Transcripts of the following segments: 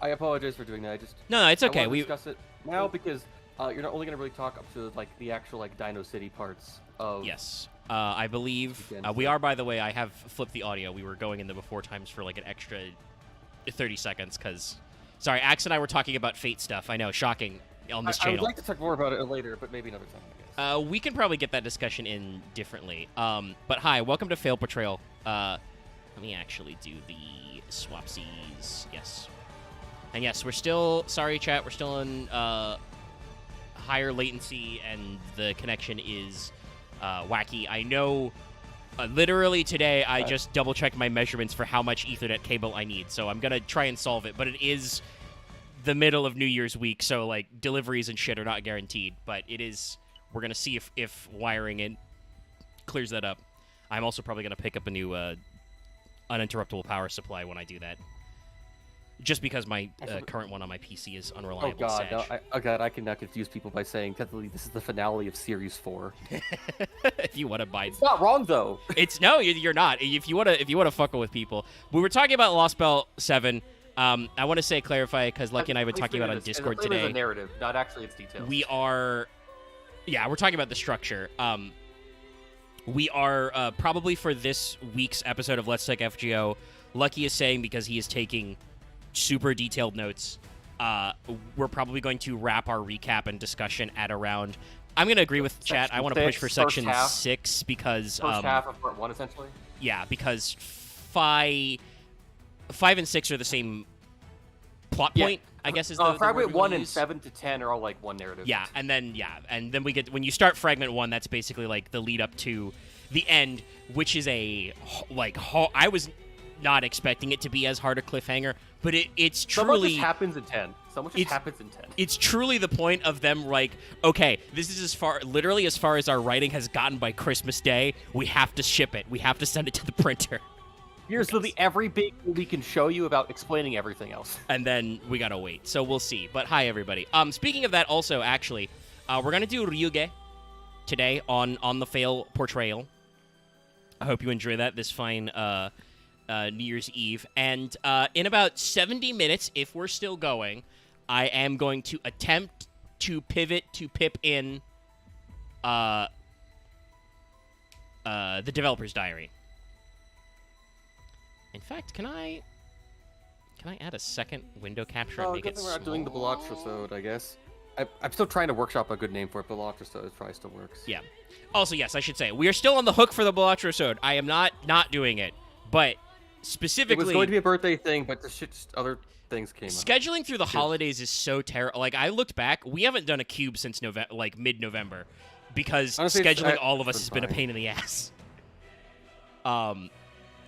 I apologize for doing that. No, it's okay. I want to discuss it now because you're not only going to really talk up to like the actual like Dino City parts of. Yes. I believe we are. By the way, I have flipped the audio. We were going in the before times for like an extra 30 seconds because, sorry, Axe and I were talking about Fate stuff. I know, shocking on this channel. I would like to talk more about it later, but maybe another time, I guess. We can probably get that discussion in differently. But hi, welcome to Fail Portrayal. Let me actually do the swapsies. Yes. And yes, we're still, sorry chat, we're still in higher latency and the connection is wacky. I know literally today I just double-checked my measurements for how much Ethernet cable I need, so I'm going to try and solve it. But it is the middle of New Year's week, so like deliveries and shit are not guaranteed. But it is, we're going to see if wiring it clears that up. I'm also probably going to pick up a new uninterruptible power supply when I do that. Just because my current one on my PC is unreliable. Oh god, no, I can now confuse people by saying technically this is the finale of Series 4. If you want to buy, it's not wrong though. It's no, you're not. If you wanna fuck with people, we were talking about Lost Belt 7. I want to clarify because Lucky and I have been talking about on Discord today. It's a narrative, not actually its details. We are, yeah, we're talking about the structure. We are probably for this week's episode of Let's Talk FGO. Lucky is saying because he is taking super detailed notes. We're probably going to wrap our recap and discussion at around. I'm going to agree with chat. I want to push for section 6 because first half of part 1 essentially. Yeah, because 5 and 6 are the same plot point. I guess is the fragment 1 and 7 to 10 are all like one narrative. Yeah, and then we get when you start fragment 1, that's basically like the lead up to the end, which is a like I was not expecting it to be as hard a cliffhanger, but it's truly. So much just happens in 10. So much just happens in 10. It's truly the point of them like, okay, this is literally as far as our writing has gotten by Christmas Day. We have to ship it. We have to send it to the printer. Here's literally every big thing we can show you about explaining everything else. And then we gotta wait. So we'll see. But hi, everybody. Speaking of that, also, actually, we're gonna do Ryuge today on the Fail Portrayal. I hope you enjoy that this fine New Year's Eve. And in about 70 minutes, if we're still going, I am going to attempt to pivot to pip in the developer's diary. In fact, can I add a second window capture and make it small? We're not doing the Beloctrosode, I guess. I'm still trying to workshop a good name for it. Beloctrosode probably still works. Yeah. Also, yes, I should say, we are still on the hook for the Beloctrosode. I am not doing it, but specifically... It was going to be a birthday thing, but other things came up. Scheduling through the holidays is so terrible. Like, I looked back, we haven't done a cube since mid-November, because honestly, scheduling all of us has been a pain in the ass.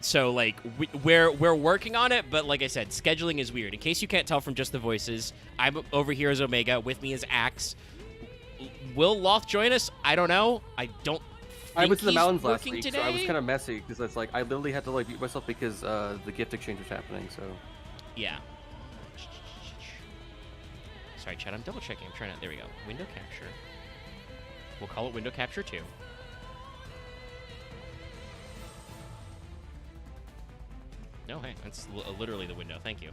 So, like, we're working on it, but like I said, scheduling is weird. In case you can't tell from just the voices, I'm over here as Omega. With me is Axe. Will Loth join us? I don't know. I don't think I was in the mountains last week, so I was kind of messy, because it's like, I literally had to, like, mute myself because the gift exchange was happening, so... Yeah. Sorry, chat, I'm double-checking. I'm trying to... There we go. Window capture. We'll call it window capture 2. No, hey, that's literally the window. Thank you.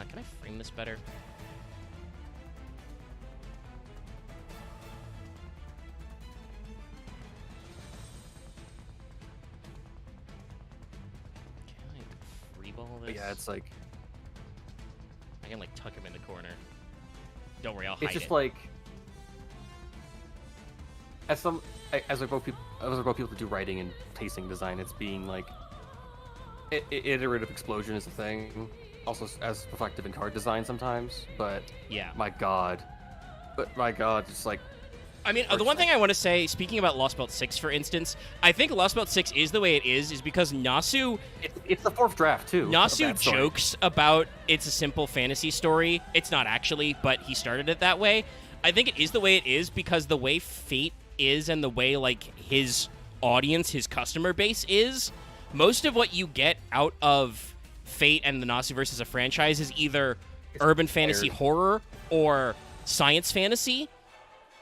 Can I frame this better? Can I freeball this? Yeah, it's like... I can, like, tuck him in the corner. Don't worry, I'll hide it. It's just like... As both people do writing and tasting design, it's being, like... Iterative explosion is a thing, also as reflective in card design sometimes, but yeah, my god, it's like... I mean, the one thing I want to say, speaking about Lost Belt 6, for instance, I think Lost Belt 6 is the way it is because Nasu... It's the 4th draft, too. Nasu jokes about it's a simple fantasy story. It's not actually, but he started it that way. I think it is the way it is because the way Fate is and the way, like, his audience, his customer base is... Most of what you get out of Fate and the Nasu versus a franchise is either urban fantasy horror or science fantasy.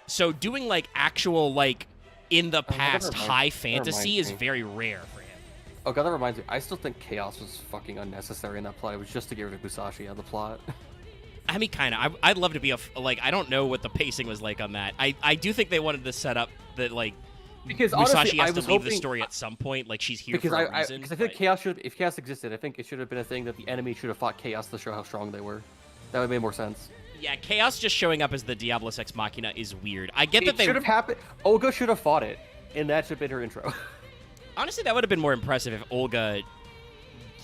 So doing, like, actual, like, in the past high fantasy is very rare for him. Oh god, that reminds me. I still think Chaos was fucking unnecessary in that plot. It was just to get rid of Musashi out of the plot. I mean, kind of. I'd love to be like, I don't know what the pacing was like on that. I do think they wanted to set up that, like, Because Musashi honestly, has I to was leave the hoping story at some point. Like, she's here because for a reason. because I think Chaos should, if Chaos existed, I think it should have been a thing that the enemy should have fought Chaos to show how strong they were. That would have made more sense. Yeah, Chaos just showing up as the Diablos Ex Machina is weird. I get that It they should have happened. Olga should have fought it, and that should have been her intro. Honestly, that would have been more impressive if Olga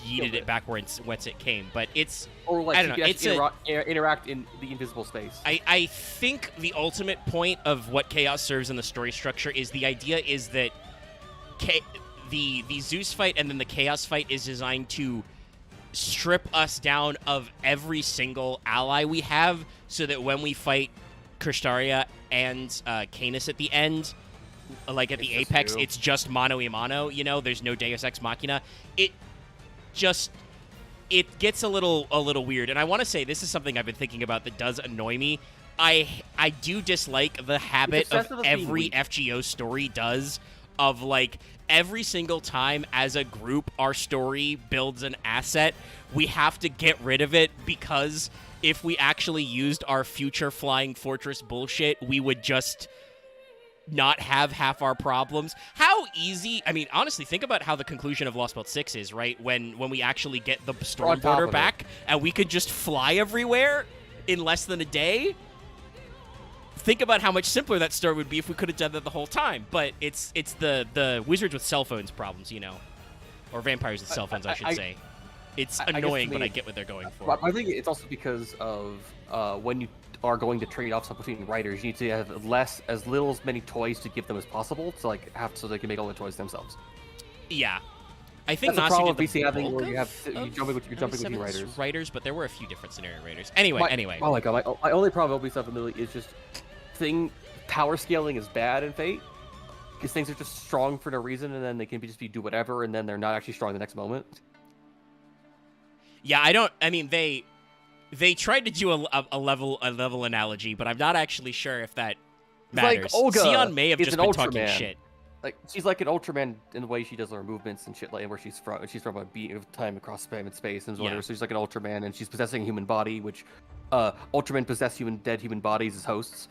yeeted it back whence it came. But it's Or like I don't know. It's interact in the invisible space. I think the ultimate point of what Chaos serves in the story structure is the idea is that the Zeus fight and then the Chaos fight is designed to strip us down of every single ally we have, so that when we fight Kristaria and Canis at the end, like at the apex, it's just mano a mano. You know, there's no Deus Ex Machina. It gets a little weird, and I want to say this is something I've been thinking about that does annoy me. I do dislike the habit of every FGO story does of, like, every single time as a group our story builds an asset, we have to get rid of it, because if we actually used our future Flying Fortress bullshit, we would just not have half our problems. How easy, I mean, honestly, think about how the conclusion of Lost Belt 6 is, right? When we actually get the Stormborder back and we could just fly everywhere in less than a day. Think about how much simpler that story would be if we could have done that the whole time. But it's the wizards with cell phones problems, you know. Or vampires with cell phones, I should say. It's annoying, but I get what they're going for. I think it's also because of when you are going to trade off something between writers, you need to have as many toys to give them as possible to so they can make all the toys themselves. Yeah. I think that's the problem with BC having where you're jumping between writers, but there were a few different scenario writers. Anyway. Oh my god, my only problem with Ubisoft really is just power scaling is bad in Fate, because things are just strong for no reason, and then they can just do whatever, and then they're not actually strong the next moment. Yeah, I mean, they tried to do a level analogy, but I'm not actually sure if that matters. Like Olga, Sion may have just been talking Ultraman. shit. Like, she's like an Ultraman in the way she does her movements and shit, like where she's from. She's from a being of time across time and space and whatever. So she's like an Ultraman, and she's possessing a human body, which Ultraman possess dead human bodies as hosts.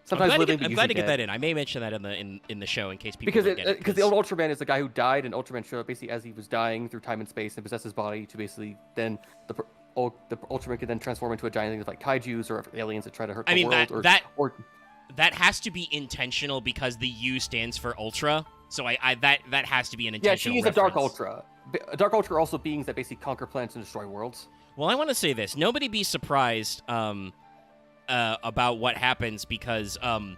Sometimes I'm glad to get that in. I may mention that in the show in case people because the old Ultraman is the guy who died, and Ultraman showed up basically as he was dying through time and space and possessed his body to basically then the Ultraman could then transform into a giant thing with like kaijus or aliens that try to hurt the world. That has to be intentional because the U stands for Ultra. So that has to be an intentional. Yeah, she is a Dark Ultra. Dark Ultra are also beings that basically conquer planets and destroy worlds. Well, I want to say this. Nobody be surprised about what happens, because I'm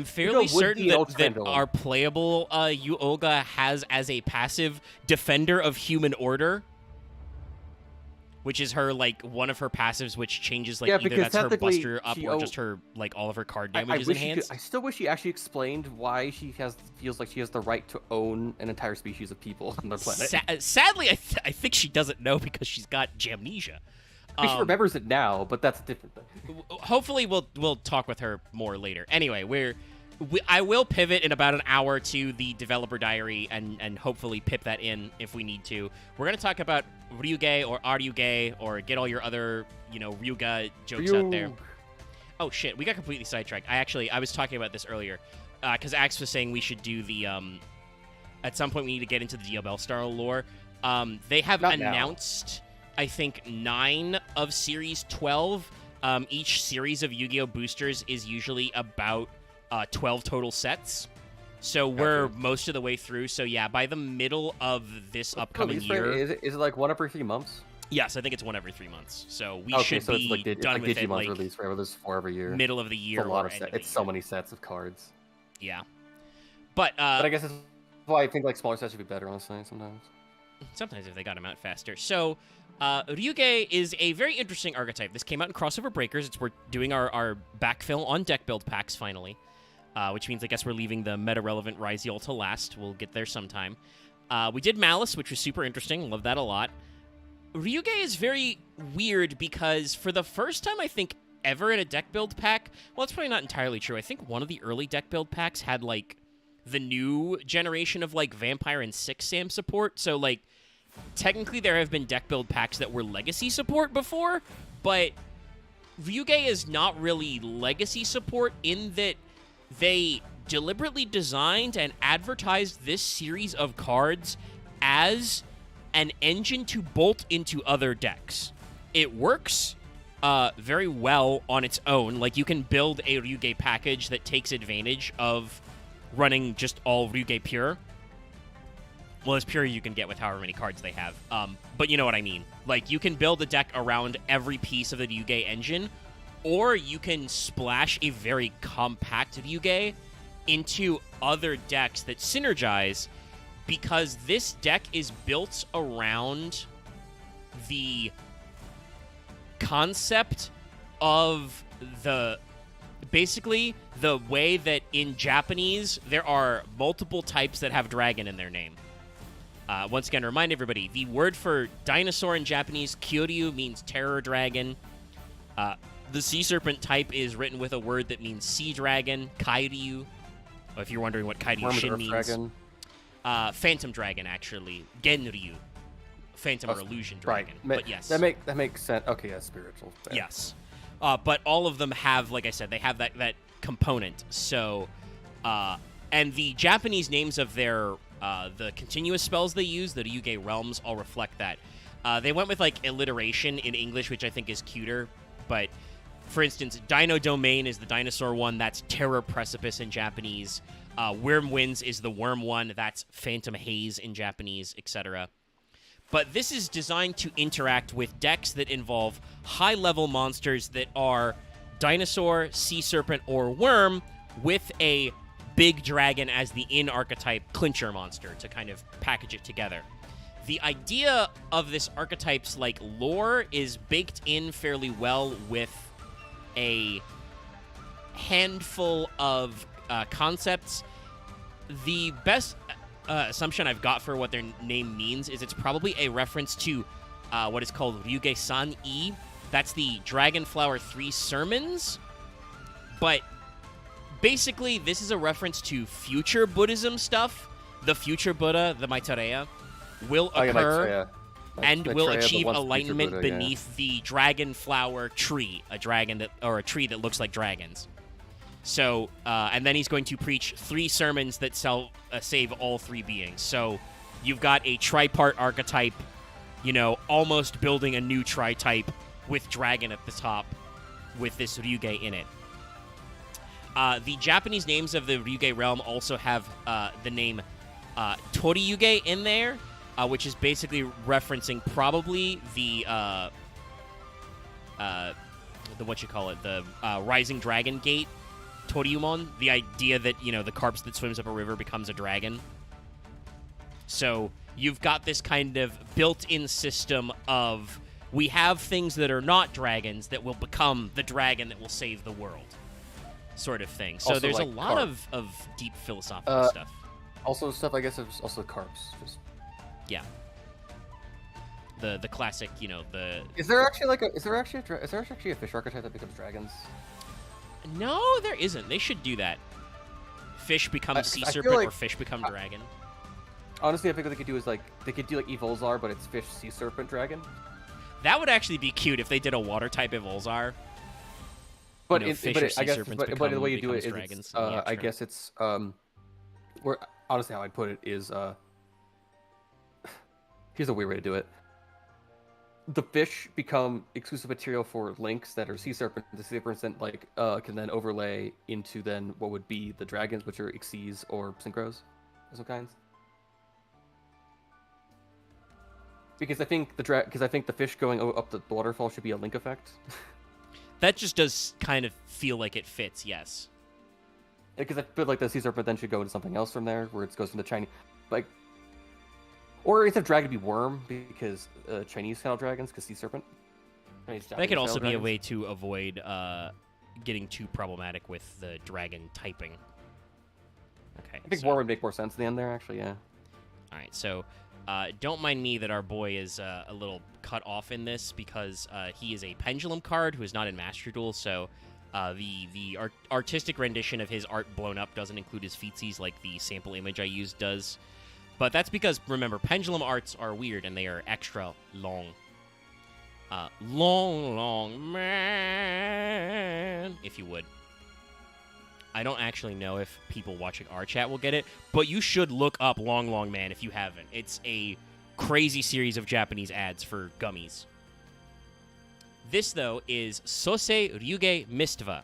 fairly certain that our playable Olga has as a passive Defender of Human Order, which is her, like, one of her passives, which changes, like, either that's her buster up or just her, like, all of her card damage is enhanced. I still wish she actually explained why she feels like she has the right to own an entire species of people on their planet. Sadly, I think she doesn't know because she's got Jamnesia. She remembers it now, but that's a different thing. Hopefully, we'll talk with her more later. Anyway, I will pivot in about an hour to the developer diary and hopefully pip that in if we need to. We're gonna talk about Ryuge or Aryuge, or get all your other Ryuga jokes out there. Oh shit, we got completely sidetracked. I was talking about this earlier because Axe was saying we should do the at some point we need to get into the Diabellstar lore. They have announced. I think 9 of Series 12. Each series of Yu-Gi-Oh! Boosters is usually about 12 total sets. So we're most of the way through. So yeah, by the middle of this upcoming year... Is it like one every 3 months? Yes, I think it's one every 3 months. So we should so be done with it like release forever. There's 4 every year. Middle of the year. It's a lot of sets. It's so many sets of cards. Yeah. But I guess that's why I think like smaller sets would be better, honestly, sometimes. Sometimes if they got them out faster. So... Ryuge is a very interesting archetype. This came out in Crossover Breakers. We're doing our backfill on deck build packs finally, which means I guess we're leaving the meta-relevant Ryziel to last. We'll get there sometime. We did Malice, which was super interesting. Love that a lot. Ryuge is very weird because for the first time, I think, ever in a deck build pack, well, it's probably not entirely true. I think one of the early deck build packs had, like, the new generation of like Vampire and 6 Sam support. So like technically there have been deck build packs that were legacy support before, but Ryuge is not really legacy support in that they deliberately designed and advertised this series of cards as an engine to bolt into other decks. It works very well on its own. Like, you can build a Ryuge package that takes advantage of running just all Ryuge pure. Well, as pure you can get with however many cards they have. But you know what I mean. Like, you can build a deck around every piece of the Ryuge engine, or you can splash a very compact Ryuge into other decks that synergize, because this deck is built around the concept of basically the way that in Japanese there are multiple types that have dragon in their name. Once again, remind everybody, the word for dinosaur in Japanese, Kyoryu, means terror dragon. The sea serpent type is written with a word that means sea dragon, Kairyu. If you're wondering what Kairyu Shin means. Dragon. Phantom dragon, actually. Genryu. Phantom or illusion dragon. Right. But yes. That makes sense. Okay, yeah, spiritual. Fair. Yes. But all of them have, like I said, they have that component. So, and the Japanese names of their the continuous spells they use, the Ryuge realms, all reflect that. They went with like alliteration in English, which I think is cuter. But for instance, Dino Domain is the dinosaur one. That's Terror Precipice in Japanese. Worm Winds is the worm one. That's Phantom Haze in Japanese, etc. But this is designed to interact with decks that involve high-level monsters that are dinosaur, sea serpent, or worm, with a big dragon as the in-archetype clincher monster to kind of package it together. The idea of this archetype's like lore is baked in fairly well with a handful of concepts. The best assumption I've got for what their name means is it's probably a reference to what is called Ryuge-san-I. That's the Dragonflower 3 sermons. But basically, this is a reference to future Buddhism stuff. The future Buddha, the Maitreya, will occur and will achieve enlightenment Buddha, beneath the Dragonflower tree, a tree that looks like dragons. So, and then he's going to preach 3 sermons that save all 3 beings. So, you've got a tripart archetype, almost building a new tri-type with dragon at the top with this Ryuge in it. The Japanese names of the Ryuge realm also have the name Toryuge in there, which is basically referencing probably the Rising Dragon Gate, Toryumon, the idea that, the corpse that swims up a river becomes a dragon. So you've got this kind of built-in system of, we have things that are not dragons that will become the dragon that will save the world, sort of thing. So also, there's like, a lot of deep philosophical stuff. Also stuff, I guess, is also carps. Yeah. The classic, the... Is there actually a fish archetype that becomes dragons? No, there isn't. They should do that. Fish become sea serpent, or fish become dragon. Honestly, I think what they could do is they could do Evolzar, but it's fish, sea serpent, dragon. That would actually be cute if they did a water type Evolzar. But the way you do it is, dragons. I guess it's where honestly how I'd put it is here's a weird way to do it. The fish become exclusive material for links that are sea serpent. The sea serpents then can then overlay into then what would be the dragons, which are Ixies or Synchros of some kinds. Because I think the fish going up the waterfall should be a link effect. That just does kind of feel like it fits, yes. Because I feel like the sea serpent then should go into something else from there, where it goes from the Chinese, or instead of dragon to be worm, because Chinese style dragons, because sea serpent. That could also be a way to avoid getting too problematic with the dragon typing. Okay. I think worm would make more sense at the end there, actually, yeah. All right, so don't mind me that our boy is a little cut off in this, because he is a pendulum card who is not in Master Duel, so The artistic rendition of his art blown up doesn't include his feetsies like the sample image I used does. But that's because, remember, pendulum arts are weird and they are extra long. Long man, if you would. I don't actually know if people watching our chat will get it, but you should look up Long Man if you haven't. It's a crazy series of Japanese ads for gummies. This, though, is Sosei Ryuge Mistva.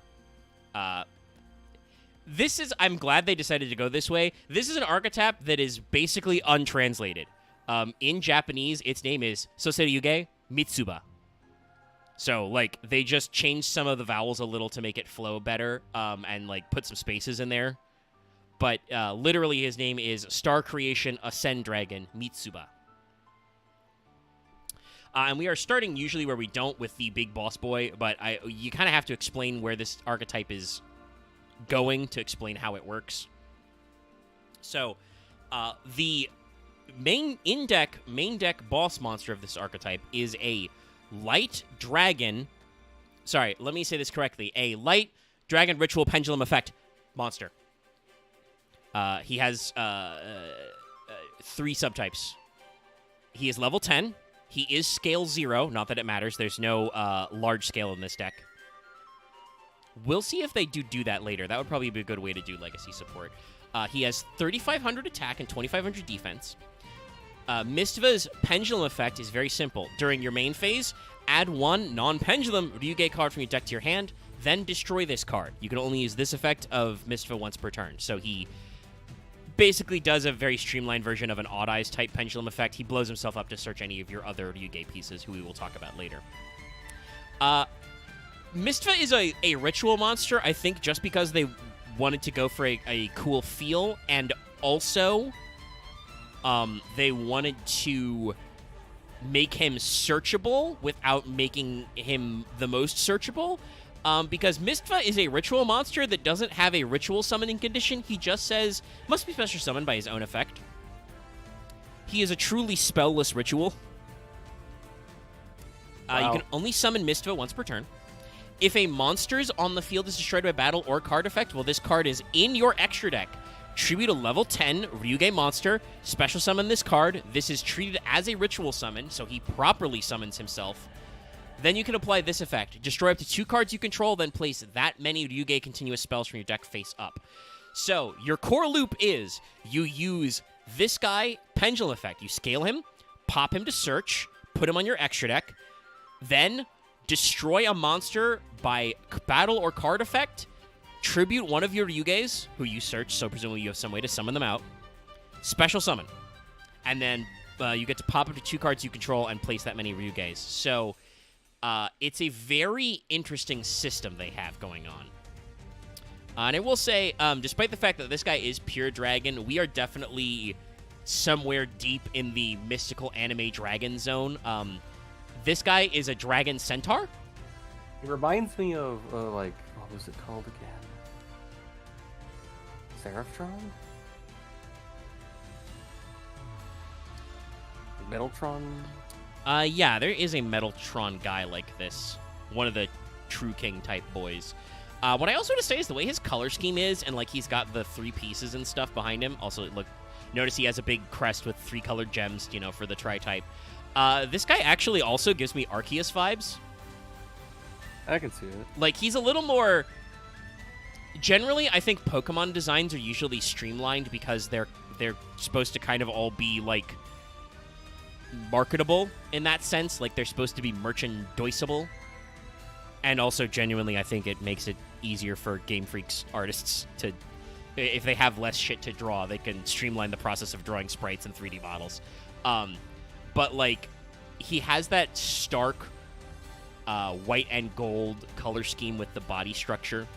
I'm glad they decided to go this way. This is an archetype that is basically untranslated. In Japanese, its name is Sosei Ryuge Mitsuba. So, like, they just changed some of the vowels a little to make it flow better, and, like, put some spaces in there. But, literally, his name is Star Creation Ascend Dragon Mitsuba. And we are starting usually where we don't with the big boss boy, but you kind of have to explain where this archetype is going to explain how it works. So, the main deck boss monster of this archetype is a light dragon. Sorry, let me say this correctly. A light dragon ritual pendulum effect monster. He has 3 subtypes. He is level 10. He is scale 0. Not that it matters. There's no large scale in this deck. We'll see if they do that later. That would probably be a good way to do legacy support. He has 3,500 attack and 2,500 defense. Mistva's pendulum effect is very simple. During your main phase, add 1 non-pendulum Ryuge card from your deck to your hand, then destroy this card. You can only use this effect of Mistva once per turn. So he basically does a very streamlined version of an Odd Eyes type pendulum effect. He blows himself up to search any of your other Ryuge pieces, who we will talk about later. Mistva is a ritual monster, I think, just because they wanted to go for a cool feel, and also they wanted to make him searchable without making him the most searchable. Because Mistva is a ritual monster that doesn't have a ritual summoning condition. He just says, must be special summoned by his own effect. He is a truly spellless ritual. Wow. You can only summon Mistva once per turn. If a monster's on the field is destroyed by battle or card effect, well, this card is in your extra deck. Tribute a level 10 Ryuge monster. Special summon this card. This is treated as a ritual summon, so he properly summons himself. Then you can apply this effect. Destroy up to 2 cards you control, then place that many Ryuge continuous spells from your deck face up. So, your core loop is you use this guy, Pendulum Effect. You scale him, pop him to search, put him on your extra deck, then destroy a monster by battle or card effect, tribute one of your Ryuges, who you search, so presumably you have some way to summon them out, special summon, and then you get to pop up to 2 cards you control and place that many Ryuges. So, it's a very interesting system they have going on. And I will say, despite the fact that this guy is pure dragon, we are definitely somewhere deep in the mystical anime dragon zone. This guy is a dragon centaur. It reminds me of, like, what was it called again? Seraphitron? Metaltron? Yeah, there is a Metaltron guy like this. One of the True King type boys. What I also want to say is the way his color scheme is, and like he's got the 3 pieces and stuff behind him. Also, look, notice he has a big crest with 3 colored gems, you know, for the tri-type. This guy actually also gives me Arceus vibes. I can see it. Like, he's a little more... Generally, I think Pokemon designs are usually streamlined because they're supposed to kind of all be, like, marketable in that sense. Like, they're supposed to be merchandisable. And also, genuinely, I think it makes it easier for Game Freak's artists to... If they have less shit to draw, they can streamline the process of drawing sprites in 3D models. But, like, he has that stark white and gold color scheme with the body structure.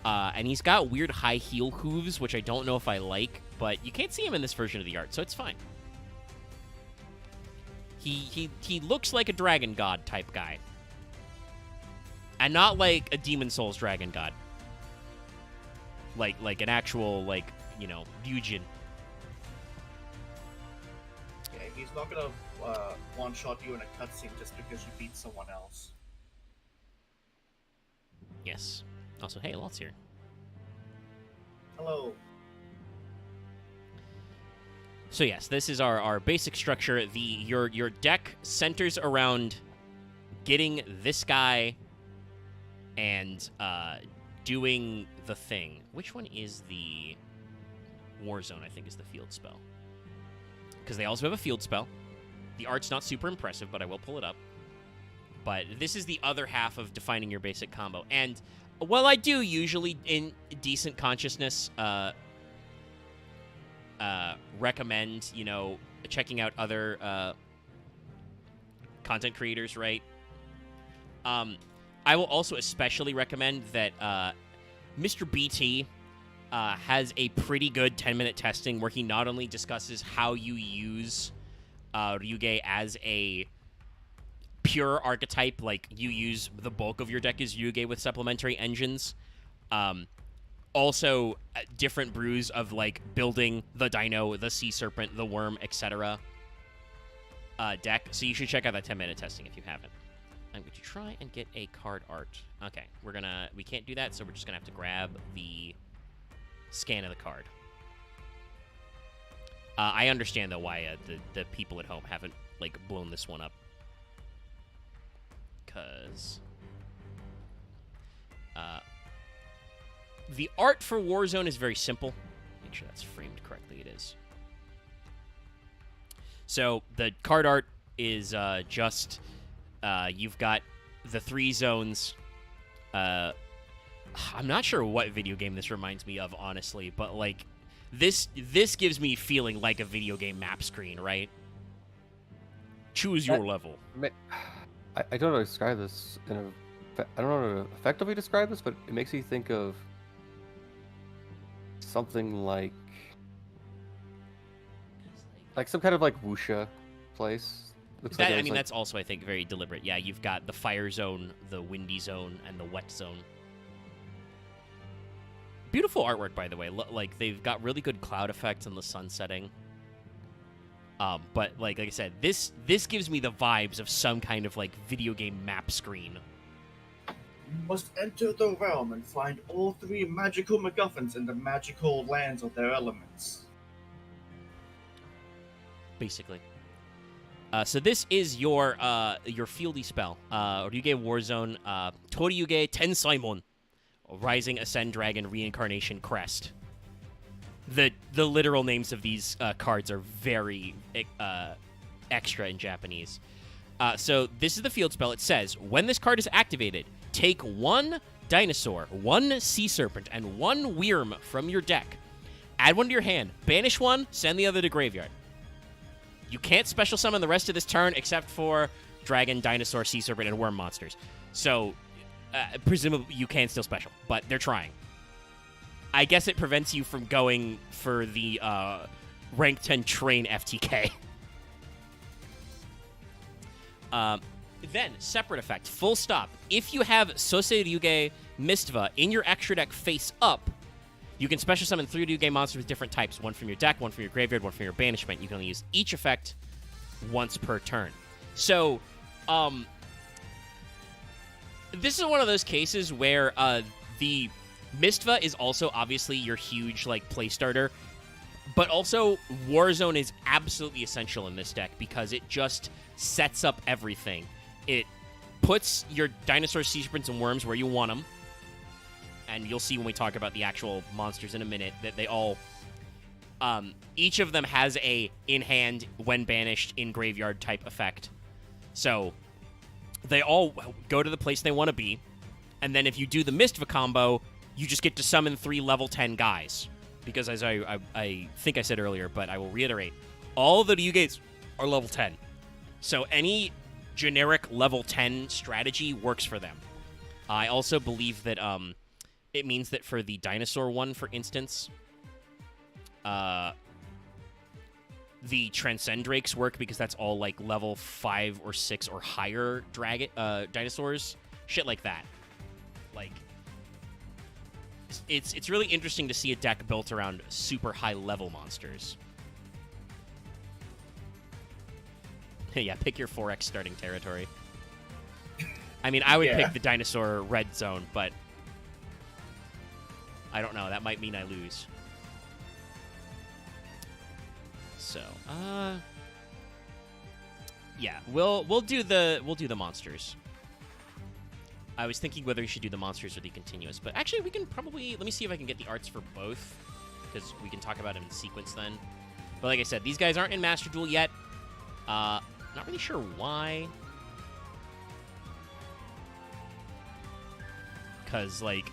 And he's got weird high heel hooves, which I don't know if I like, but you can't see him in this version of the art, so it's fine. He looks like a dragon god type guy. And not like a Demon Souls dragon god. Like an actual, like, you know, Ryujin. Yeah, he's not gonna one-shot you in a cutscene just because you beat someone else. Yes. Yes. Also, hey, Lot's here. Hello. So yes, this is our basic structure. Your deck centers around getting this guy and doing the thing. Which one is the Warzone? I think is the field spell. Because they also have a field spell. The art's not super impressive, but I will pull it up. But this is the other half of defining your basic combo. And while I do usually, in decent consciousness, recommend, checking out other content creators, right? I will also especially recommend that Mr. BT has a pretty good 10-minute testing where he not only discusses how you use Ryuge as a pure archetype, like you use the bulk of your deck as Ryuge with supplementary engines, also different brews of like building the Dino, the Sea Serpent, the Worm, etc. Deck. So you should check out that 10-minute testing if you haven't. I'm going to try and get a card art. Okay, we can't do that, so we're just gonna have to grab the scan of the card. I understand though why the people at home haven't like blown this one up, because the art for Warzone is very simple. Make sure that's framed correctly. It is. So the card art is just you've got the 3 zones. I'm not sure what video game this reminds me of, honestly, but like this gives me feeling like a video game map screen, right? Choose your level. I don't know how to describe this. I don't know how to effectively describe this, but it makes me think of something like some kind of like wuxia place. That's also, I think, very deliberate. Yeah, you've got the fire zone, the windy zone, and the wet zone. Beautiful artwork, by the way. Like, they've got really good cloud effects and the sun setting. But like I said, this gives me the vibes of some kind of like video game map screen. You must enter the realm and find all 3 magical MacGuffins in the magical lands of their elements. Basically. So this is your fieldy spell. Ryuge Warzone, Toryuge Tensaimon, Rising Ascend Dragon Reincarnation Crest. The literal names of these cards are very extra in Japanese. So this is the field spell. It says, when this card is activated, take 1 dinosaur, 1 sea serpent, and 1 wyrm from your deck. Add 1 to your hand. Banish 1, send the other to graveyard. You can't special summon the rest of this turn except for dragon, dinosaur, sea serpent, and worm monsters. So, presumably you can still special, but they're trying. I guess it prevents you from going for the rank 10 train FTK. Then, separate effect, full stop. If you have Sosei Ryuge Mistva in your extra deck face up, you can special summon 3 Ryuge monsters with different types. 1 from your deck, 1 from your graveyard, 1 from your banishment. You can only use each effect once per turn. So, this is one of those cases where the Mistva is also obviously your huge like play starter, but also Warzone is absolutely essential in this deck because it just sets up everything. It puts your dinosaur, sea serpents, and worms where you want them. And you'll see when we talk about the actual monsters in a minute that they all, each of them has a in-hand, when banished, in graveyard type effect. So they all go to the place they want to be. And then if you do the Mistva combo, you just get to summon 3 level 10 guys. Because as I think I said earlier, but I will reiterate, all the Ryuges are level 10. So any generic level 10 strategy works for them. I also believe that it means that for the dinosaur one, for instance, the Transcend Drakes work because that's all like level 5 or 6 or higher dinosaurs. Shit like that. Like, it's really interesting to see a deck built around super high level monsters. Yeah, pick your 4X starting territory. I mean, I would pick the dinosaur red zone, but I don't know. That might mean I lose. So, yeah, we'll do the monsters. I was thinking whether we should do the monsters or the continuous, but actually we can probably, let me see if I can get the arts for both, because we can talk about them in sequence then. But like I said, these guys aren't in Master Duel yet. Not really sure why. Because, like,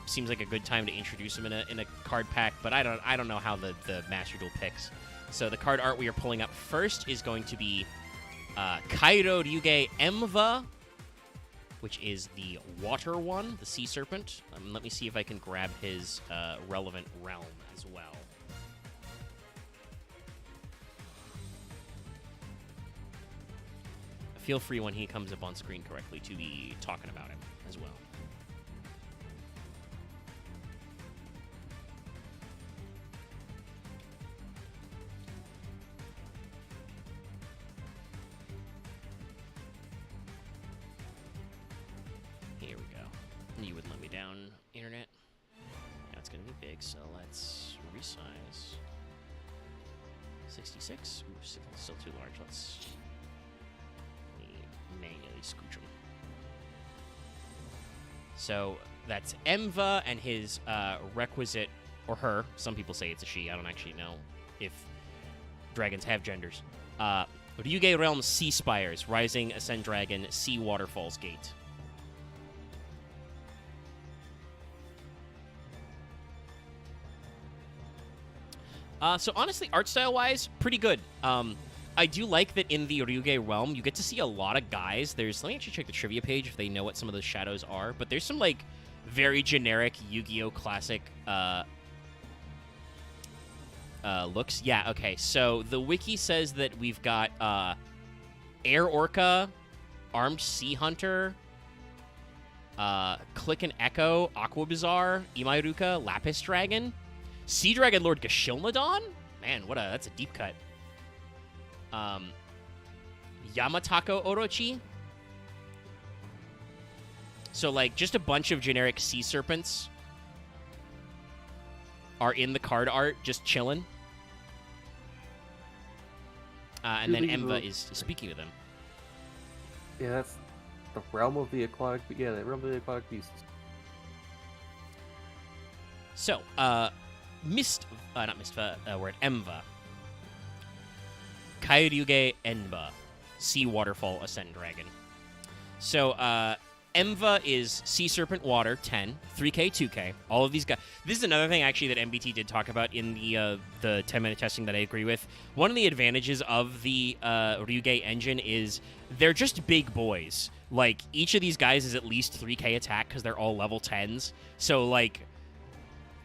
seems like a good time to introduce them in a card pack, but I don't know how the Master Duel picks. So the card art we are pulling up first is going to be Kairo Ryuge Emva, which is the water one, the sea serpent. Let me see if I can grab his relevant realm as well. Feel free when he comes up on screen correctly to be talking about him as well. Here we go. You wouldn't let me down, internet. Now it's going to be big, so let's resize. 66. Ooh, still too large. Let's manually scooch him. So that's Emva and his requisite, or her. Some people say it's a she. I don't actually know if dragons have genders. Ryuge Realm Sea Spires, Rising Ascend Dragon, Sea Waterfalls Gate. So honestly, art style-wise, pretty good. I do like that in the Ryuge realm, you get to see a lot of guys. Let me actually check the trivia page if they know what some of those shadows are. But there's some, like, very generic Yu-Gi-Oh! Classic looks. Yeah, okay. So the wiki says that we've got Air Orca, Armed Sea Hunter, Click and Echo, Aqua Bizarre, Imairuka, Lapis Dragon, Sea Dragon Lord Gashilnadon? Man, that's a deep cut. Yamatako Orochi. So, like, just a bunch of generic sea serpents are in the card art, just chilling. And then Emva is speaking to them. Yeah, that's the realm of the aquatic. Yeah, the realm of the aquatic beasts. So, we're at Emva. Kairyuge Enba, Sea Waterfall Ascend Dragon. So, Emva is Sea Serpent Water, 10, 3K, 2K. All of these guys. This is another thing, actually, that MBT did talk about in the 10-minute testing that I agree with. One of the advantages of the Ryuge engine is they're just big boys. Like, each of these guys is at least 3K attack because they're all level 10s. So, like,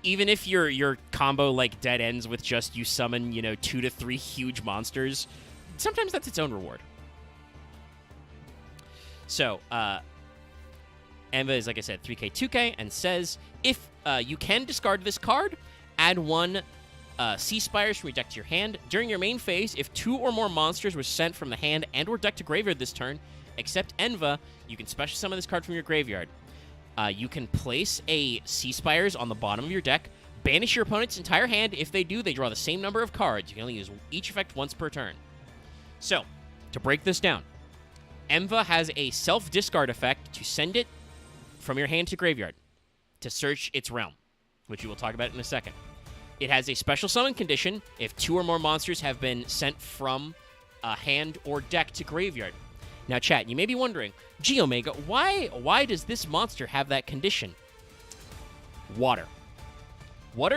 even if your combo, like, dead ends with just you summon, 2 to 3 huge monsters, sometimes that's its own reward. So, Emva is, like I said, 3K, 2K, and says, if you can discard this card, add 1 Sea Spires from your deck to your hand. During your main phase, if 2 or more monsters were sent from the hand and or deck to graveyard this turn, except Emva, you can special summon this card from your graveyard. You can place a Sea Spires on the bottom of your deck, banish your opponent's entire hand. If they do, they draw the same number of cards. You can only use each effect once per turn. So, to break this down, Emva has a self-discard effect to send it from your hand to graveyard to search its realm, which we will talk about in a second. It has a special summon condition if 2 or more monsters have been sent from a hand or deck to graveyard. Now, chat, you may be wondering, G Omega, why does this monster have that condition? Water. What do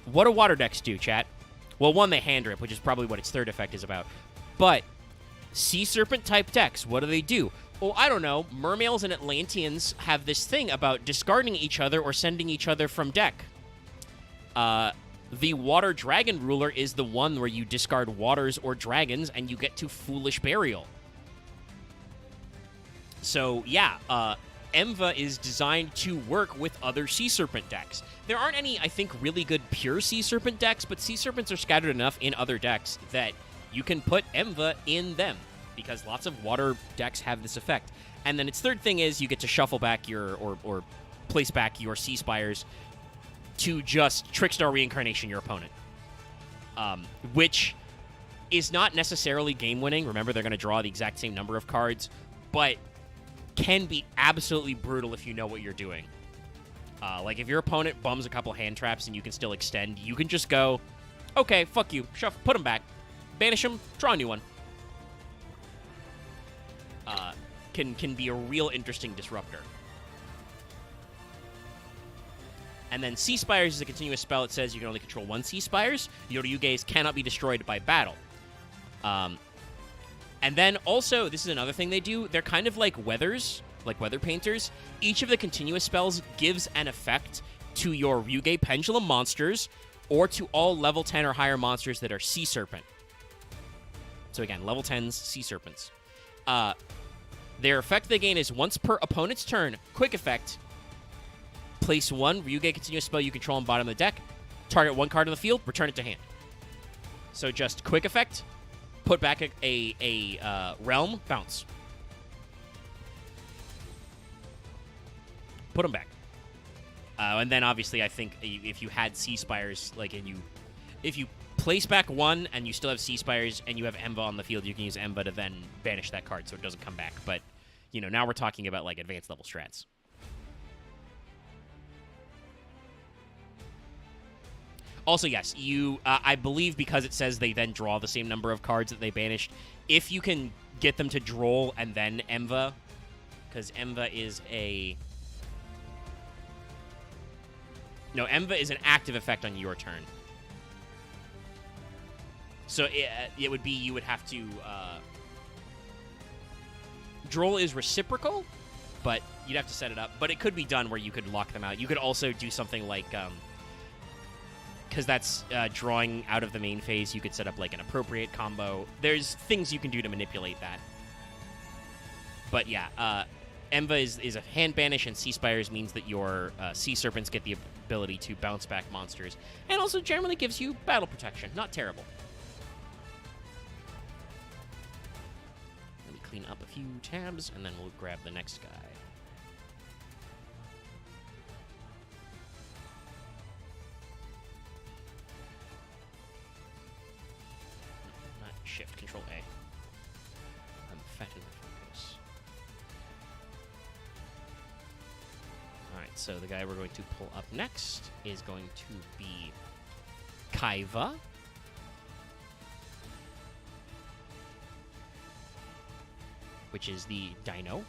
water decks do, chat? Well, one, they hand rip, which is probably what its third effect is about. But Sea Serpent type decks, what do? Well, I don't know. Mermails and Atlanteans have this thing about discarding each other or sending each other from deck. The Water Dragon Ruler is the one where you discard waters or dragons and you get to Foolish Burial. So, yeah, Emva is designed to work with other Sea Serpent decks. There aren't any, I think, really good pure Sea Serpent decks, but Sea Serpents are scattered enough in other decks that you can put Emva in them, because lots of water decks have this effect. And then its third thing is you get to shuffle back your, or place back your Sea Spires to just Trickstar Reincarnation your opponent. Which is not necessarily game-winning. Remember, they're going to draw the exact same number of cards, but can be absolutely brutal if you know what you're doing. Like, if your opponent bums a couple hand traps and you can still extend, you can just go, okay, fuck you, put them back, banish them, draw a new one. Can be a real interesting disruptor. And then Sea Spires is a continuous spell that says you can only control one Sea Spires. Your Yugeis cannot be destroyed by battle. And then also, this is another thing they do, they're kind of like weathers, like weather painters. Each of the continuous spells gives an effect to your Ryuge Pendulum monsters or to all level 10 or higher monsters that are Sea Serpent. So again, level 10s, Sea Serpents. Their effect they gain is once per opponent's turn, quick effect. Place one Ryuge continuous spell you control on bottom of the deck. Target one card on the field, return it to hand. So just quick effect, put back a realm, bounce. Put them back. And then obviously I think if you had Sea Spires, like, and if you place back one and you still have Sea Spires and you have Emva on the field, you can use Emva to then banish that card so it doesn't come back. But, you know, now we're talking about, like, advanced level strats. Also, yes, I believe because it says they then draw the same number of cards that they banished, if you can get them to droll and then Emva, because Emva is Emva is an active effect on your turn. So it would be, you would have to, droll is reciprocal, but you'd have to set it up. But it could be done where you could lock them out. You could also do something like, because that's drawing out of the main phase, you could set up like an appropriate combo. There's things you can do to manipulate that. But yeah, Emva is a hand banish, and Sea Spires means that your Sea Serpents get the ability to bounce back monsters, and also generally gives you battle protection. Not terrible. Let me clean up a few tabs, and then we'll grab the next guy. Shift, Control A. I'm fat in the focus. Alright, so the guy we're going to pull up next is going to be Kaiva. Which is the Dino.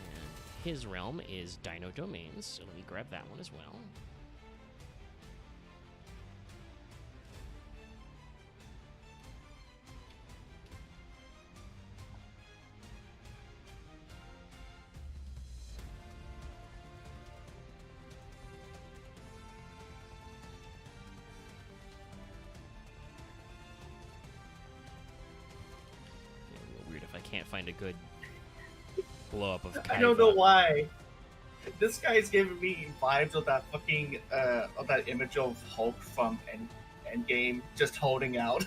And his realm is Dino Domains, so let me grab that one as well. Can't find a good blow up of Kaiva. I don't know why. This guy's giving me vibes of that fucking of that image of Hulk from Endgame just holding out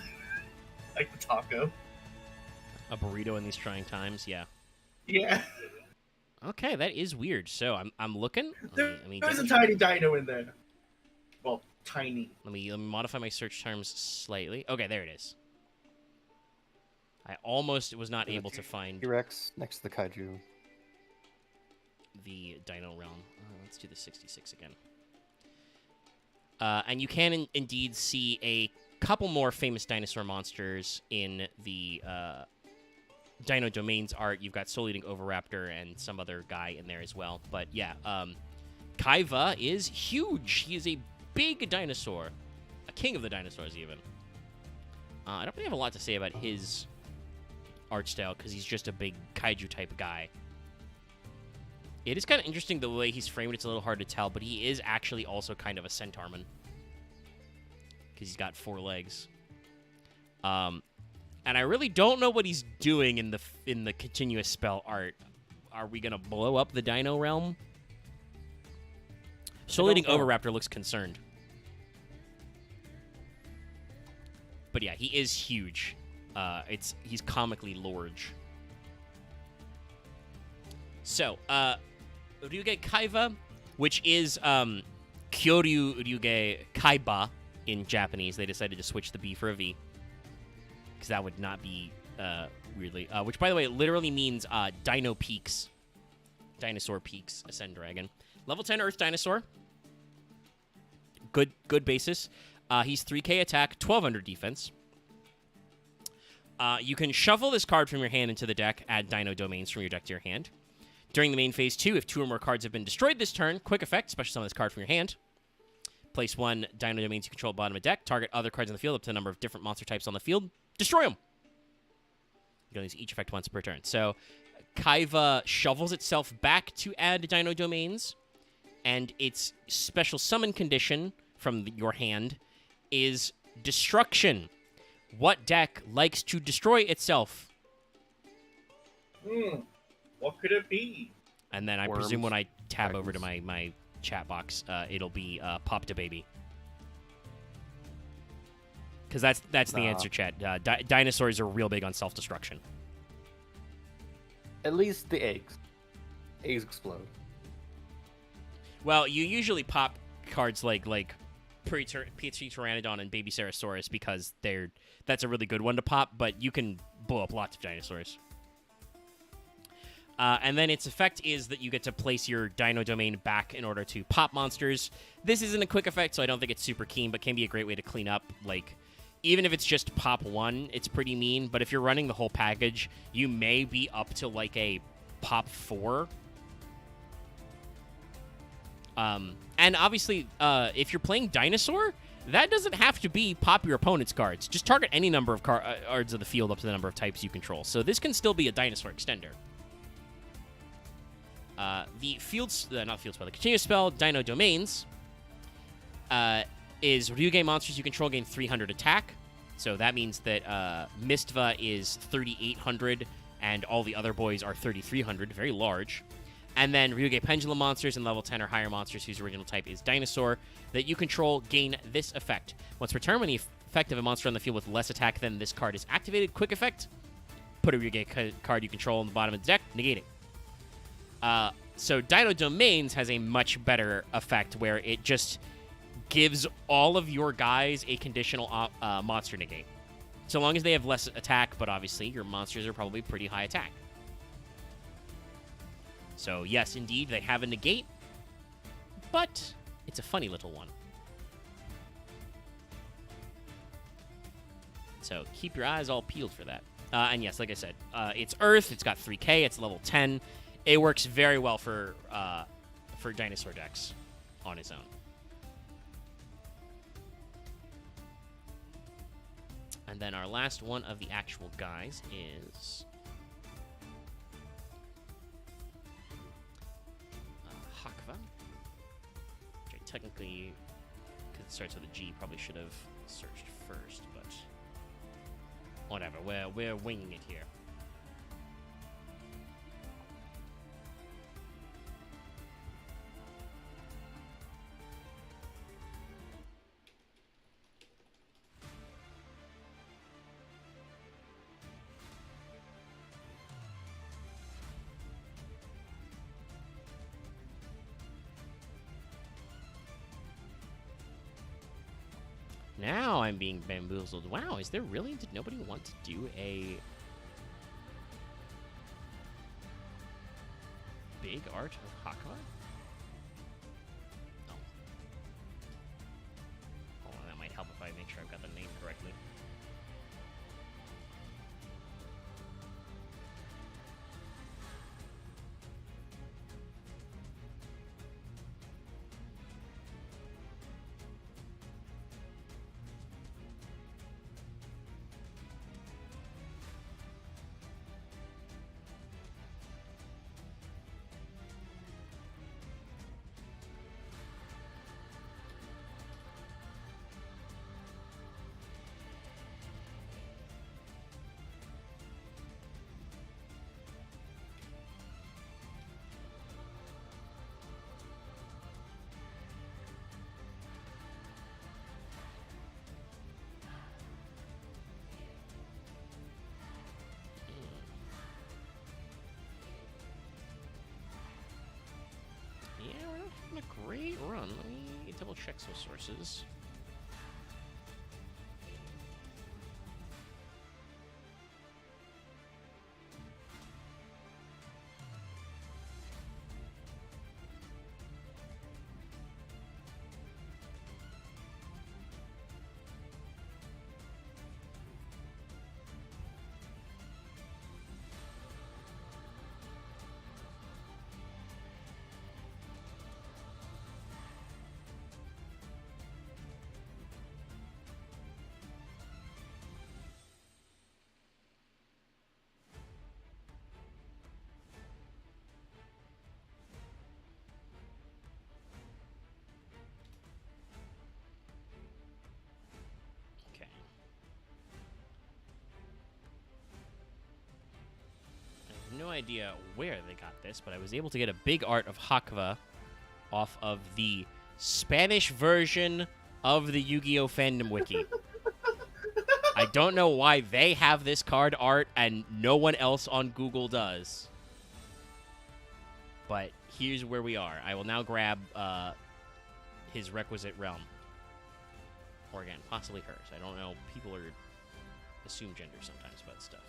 like the taco. A burrito in these trying times, yeah. Yeah. Okay, that is weird. So I'm looking. There's a tiny dino in there. Well, tiny. Let me modify my search terms slightly. Okay, there it is. I almost was not able to find T-Rex next to the Kaiju. The Dino Realm. Let's do the 66 again. And you can indeed see a couple more famous dinosaur monsters in the Dino Domains art. You've got Soul Eating Oviraptor and some other guy in there as well. But yeah, Kaiva is huge. He is a big dinosaur. A king of the dinosaurs, even. I don't really have a lot to say about his art style because he's just a big kaiju type guy. It is kind of interesting the way he's framed. It's a little hard to tell, but he is actually also kind of a centaurman because he's got 4 legs. And I really don't know what he's doing in the continuous spell art. Are we gonna blow up the Dino Realm? Soul Eating Oviraptor looks concerned. But yeah, he is huge. He's comically large. So, Ryuge Kaiba, which is Kyoryu Ryuge Kaiba in Japanese. They decided to switch the B for a V because that would not be weirdly. Which, by the way, literally means Dino Peaks. Dinosaur Peaks, Ascend Dragon. Level 10 Earth Dinosaur. Good basis. He's 3k attack, 1200 defense. You can shuffle this card from your hand into the deck, add Dino Domains from your deck to your hand. During the main phase 2, if 2 or more cards have been destroyed this turn, quick effect, special summon this card from your hand. Place 1 Dino Domains you control at the bottom of the deck. Target other cards in the field up to the number of different monster types on the field. Destroy them! You can use each effect once per turn. So, Kaiva shovels itself back to add Dino Domains, and its special summon condition from your hand is Destruction. What deck likes to destroy itself? What could it be? And then I Worms, presume when I tab dragons. over to my chat box, it'll be Pop to Baby. Because that's the answer, chat. Dinosaurs are real big on self-destruction. At least the eggs. Eggs explode. Well, you usually pop cards like Pteranodon and Baby Ceratosaurus because that's a really good one to pop, but you can blow up lots of dinosaurs. And then its effect is that you get to place your Dino Domain back in order to pop monsters. This isn't a quick effect, so I don't think it's super keen, but can be a great way to clean up. Like, even if it's just pop 1, it's pretty mean, but if you're running the whole package, you may be up to, like, a pop 4. And obviously, if you're playing Dinosaur, that doesn't have to be pop your opponent's cards. Just target any number of cards of the field up to the number of types you control. So this can still be a Dinosaur extender. The continuous spell, Dino Domains, is Ryuge monsters you control gain 300 attack. So that means that Mistva is 3,800, and all the other boys are 3,300, very large. And then Ryuge Pendulum monsters and level 10 or higher monsters whose original type is Dinosaur that you control gain this effect. Once per turn, when the effect of a monster on the field with less attack than this card is activated, quick effect, put a Ryuge card you control on the bottom of the deck, negate it. So Dino Domains has a much better effect where it just gives all of your guys a conditional monster negate. So long as they have less attack, but obviously your monsters are probably pretty high attack. So yes, indeed, they have a negate, but it's a funny little one. So keep your eyes all peeled for that. And yes, like I said, it's Earth, it's got 3k, it's level 10. It works very well for dinosaur decks on its own. And then our last one of the actual guys is Hakva, which I technically, because it starts with a G, probably should have searched first, but whatever, we're winging it here. Now I'm being bamboozled. Wow, is there really? Did nobody want to do a big art of Hakva? No. Oh, that might help if I make sure I've got the name correctly. check some sources. No idea where they got this, but I was able to get a big art of Hakva off of the Spanish version of the Yu-Gi-Oh! Fandom Wiki. I don't know why they have this card art and no one else on Google does. But here's where we are. I will now grab his requisite realm. Or again, possibly hers. I don't know. People are assume gender sometimes about stuff.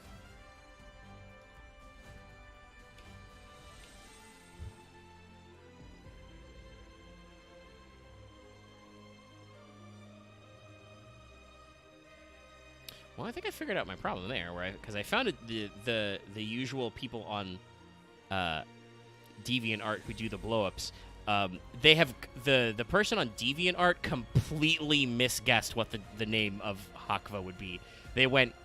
Well, I think I figured out my problem there, because I found the usual people on DeviantArt who do the blowups. They have the person on DeviantArt completely misguessed what the name of Hakva would be. They went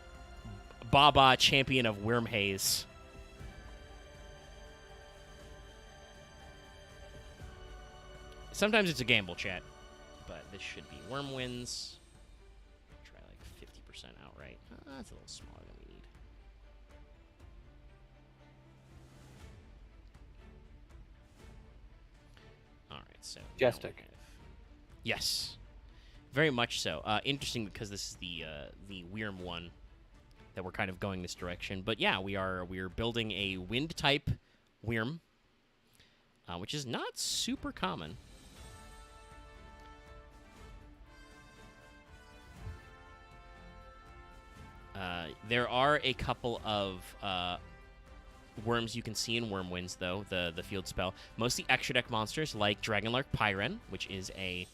Baba, Champion of Wormhaze. Sometimes it's a gamble, chat, but this should be Wormwinds. Try like 50% outright. That's a little smaller than we need. All right, so Majestic. Yes, very much so. Interesting because this is the Wyrm one that we're kind of going this direction. But yeah, we're building a wind type Wyrm, which is not super common. There are a couple of worms you can see in Wormwinds, though, the field spell. Mostly extra deck monsters like Dragonlark Pyren, which is a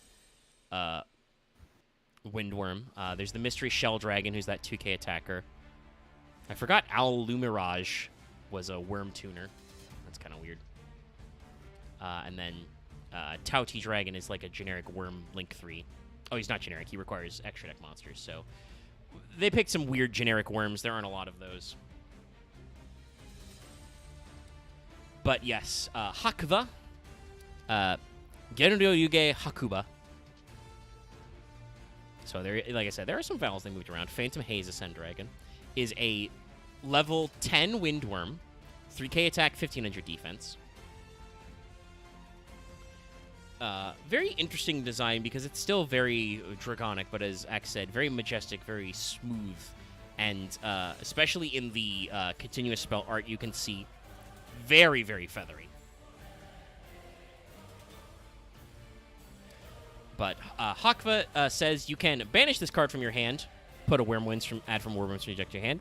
Windworm. There's the Mystery Shell Dragon, who's that 2k attacker. I forgot Alumirage was a worm tuner. That's kind of weird. And then Tauti Dragon is like a generic worm Link 3. Oh, he's not generic. He requires extra deck monsters, so they picked some weird generic worms. There aren't a lot of those. But yes, Hakva. Genryo Yuge Hakuba. So there, like I said, there are some vowels they moved around. Phantom Haze Ascend Dragon is a level 10 Windworm, 3k attack, 1500 defense. Very interesting design because it's still very draconic, but as X said, very majestic, very smooth, and especially in the continuous spell art, you can see very, very feathery. But Hakva says you can banish this card from your hand, put a Wormwinds from Wormwinds from your deck to your hand.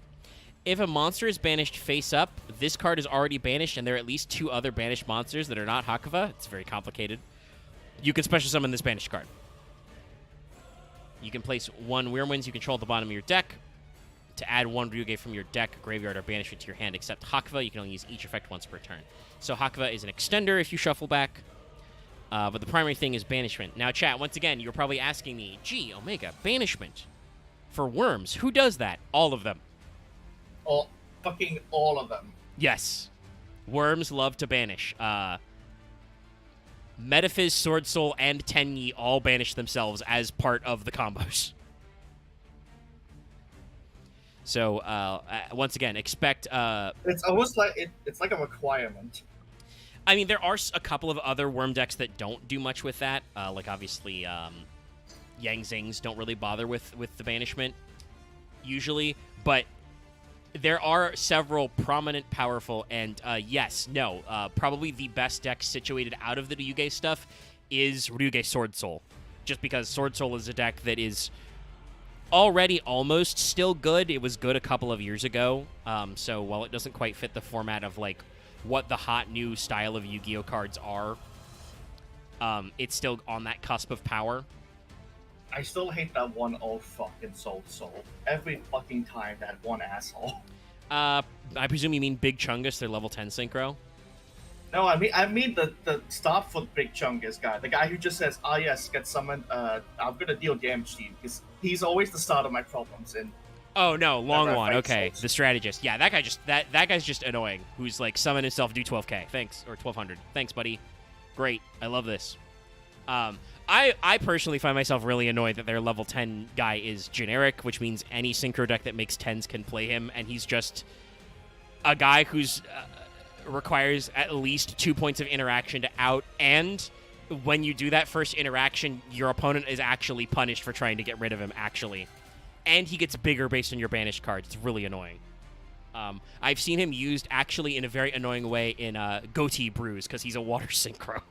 If a monster is banished face up, this card is already banished, and there are at least 2 other banished monsters that are not Hakva. It's very complicated. You can special summon this banished card. You can place 1 Wyrmwinds you control at the bottom of your deck to add 1 Ryuge from your deck, graveyard, or banishment to your hand, except Hakva. You can only use each effect once per turn. So Hakva is an extender if you shuffle back, but the primary thing is banishment. Now, chat, once again, you're probably asking me, gee, Omega, banishment for worms. Who does that? All of them. Fucking all of them. Yes. Worms love to banish. Metaphys, Sword Soul, and Tenyi all banish themselves as part of the combos. So, once again, expect... It's almost like it's like a requirement. I mean, there are a couple of other worm decks that don't do much with that. Like, obviously, Yang Zings don't really bother with the banishment, usually. But there are several prominent, powerful, and probably the best deck situated out of the Ryuge stuff is Ryuge Sword Soul. just because Sword Soul is a deck that is already almost still good. It was good a couple of years ago, so while it doesn't quite fit the format of, like, what the hot new style of Yu-Gi-Oh cards are, it's still on that cusp of power. I still hate that one old fucking Soul Soul. Every fucking time, that one asshole. I presume you mean Big Chungus, their level 10 synchro? No, I mean the stop for the Big Chungus guy. The guy who just says, "Ah, yes, get summoned. I'm gonna deal damage to you," because he's always the start of my problems. And oh no, long one. Okay, Souls. the strategist. Yeah, that guy just that guy's just annoying. Who's like summon himself, do 12k. Thanks, or 1200. Thanks, buddy. Great, I love this. I personally find myself really annoyed that their level 10 guy is generic, which means any synchro deck that makes 10s can play him, and he's just a guy who's requires at least 2 points of interaction to out, and when you do that first interaction, your opponent is actually punished for trying to get rid of him, actually. And he gets bigger based on your banished cards. It's really annoying. I've seen him used actually in a very annoying way in Goatee Brews, because he's a water synchro.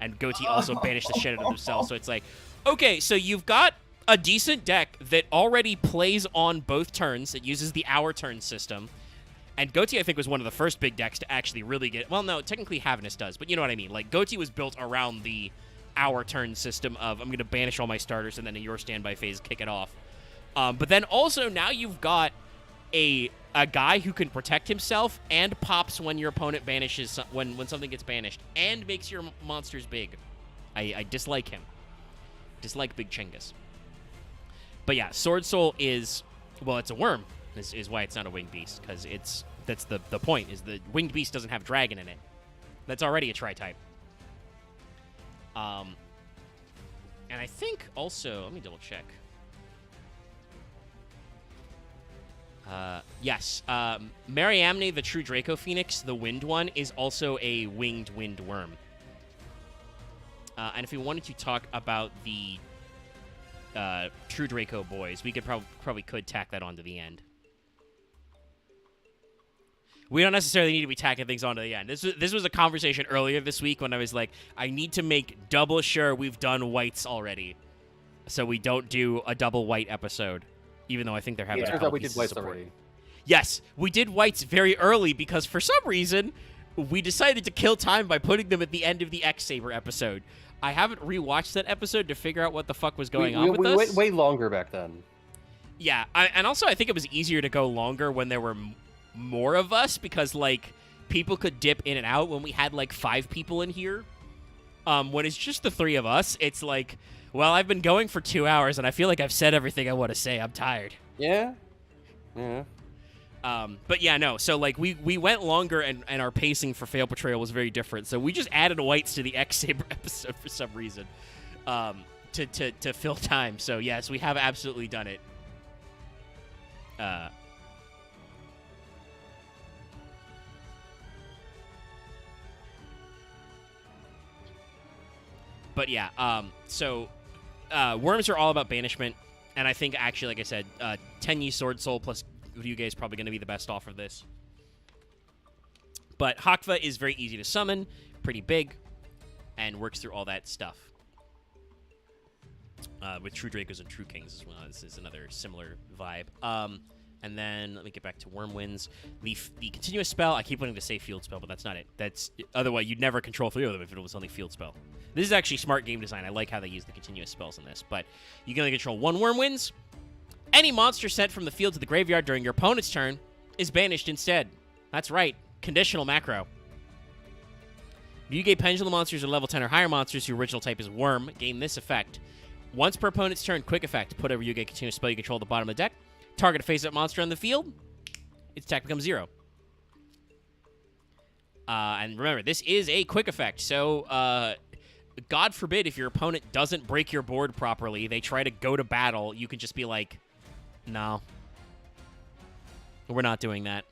And Goatee also banished the shit out of themselves, so it's like, okay, so you've got a decent deck that already plays on both turns. It uses the hour turn system. And Goatee, I think, was one of the first big decks to actually really get... Well, no, technically Havnus does, but you know what I mean. Like, Goatee was built around the hour turn system of, I'm going to banish all my starters, and then in your standby phase, kick it off. But then also, now you've got a guy who can protect himself and pops when your opponent banishes... When something gets banished, and makes your monsters big. I dislike him. Dislike Big Chingus. But yeah, Sword Soul is... Well, it's a worm. Is why it's not a winged beast, because that's the point, is the winged beast doesn't have dragon in it. That's already a tri-type. And I think also, let me double check. Yes, Mariamne, the True Draco Phoenix, the wind one, is also a winged wind worm. And if we wanted to talk about the True Draco boys, we could probably could tack that onto the end. We don't necessarily need to be tacking things onto the end. This was a conversation earlier this week when I was like, I need to make double sure we've done whites already, so we don't do a double white episode, even though I think there have been a couple we did pieces whites of support. already. Yes, we did whites very early because for some reason we decided to kill time by putting them at the end of the X-Saber episode. I haven't rewatched that episode to figure out what the fuck was going on with we us. went way longer back then. Yeah, and also I think it was easier to go longer when there were more of us, because like people could dip in and out when we had like 5 people in here. When it's just the 3 of us, it's like, well, I've been going for 2 hours and I feel like I've said everything I want to say. I'm tired. Yeah. But yeah, no. So like we went longer, and our pacing for Fail Portrayal was very different. So we just added whites to the X-Saber episode for some reason, to fill time. So yes, we have absolutely done it. But yeah, so worms are all about banishment, and I think actually, like I said, Tenyi Sword Soul plus Ryuge is probably going to be the best off of this. But Hakva is very easy to summon, pretty big, and works through all that stuff. With True Dracos and True Kings as well. This is another similar vibe. And then, let me get back to Wormwinds. The continuous spell, I keep wanting to say field spell, but that's not it. Otherwise, you'd never control 3 of them if it was only field spell. This is actually smart game design. I like how they use the continuous spells in this. But you can only control 1 Wormwinds. Any monster sent from the field to the graveyard during your opponent's turn is banished instead. That's right. Conditional macro. Ryuge Pendulum monsters are level 10 or higher monsters whose original type is Worm gain this effect. Once per opponent's turn, quick effect. Put a Ryuge continuous spell you control at the bottom of the deck. Target a face-up monster on the field. Its attack becomes 0. And remember, this is a quick effect, so God forbid if your opponent doesn't break your board properly, they try to go to battle, you can just be like, no. We're not doing that.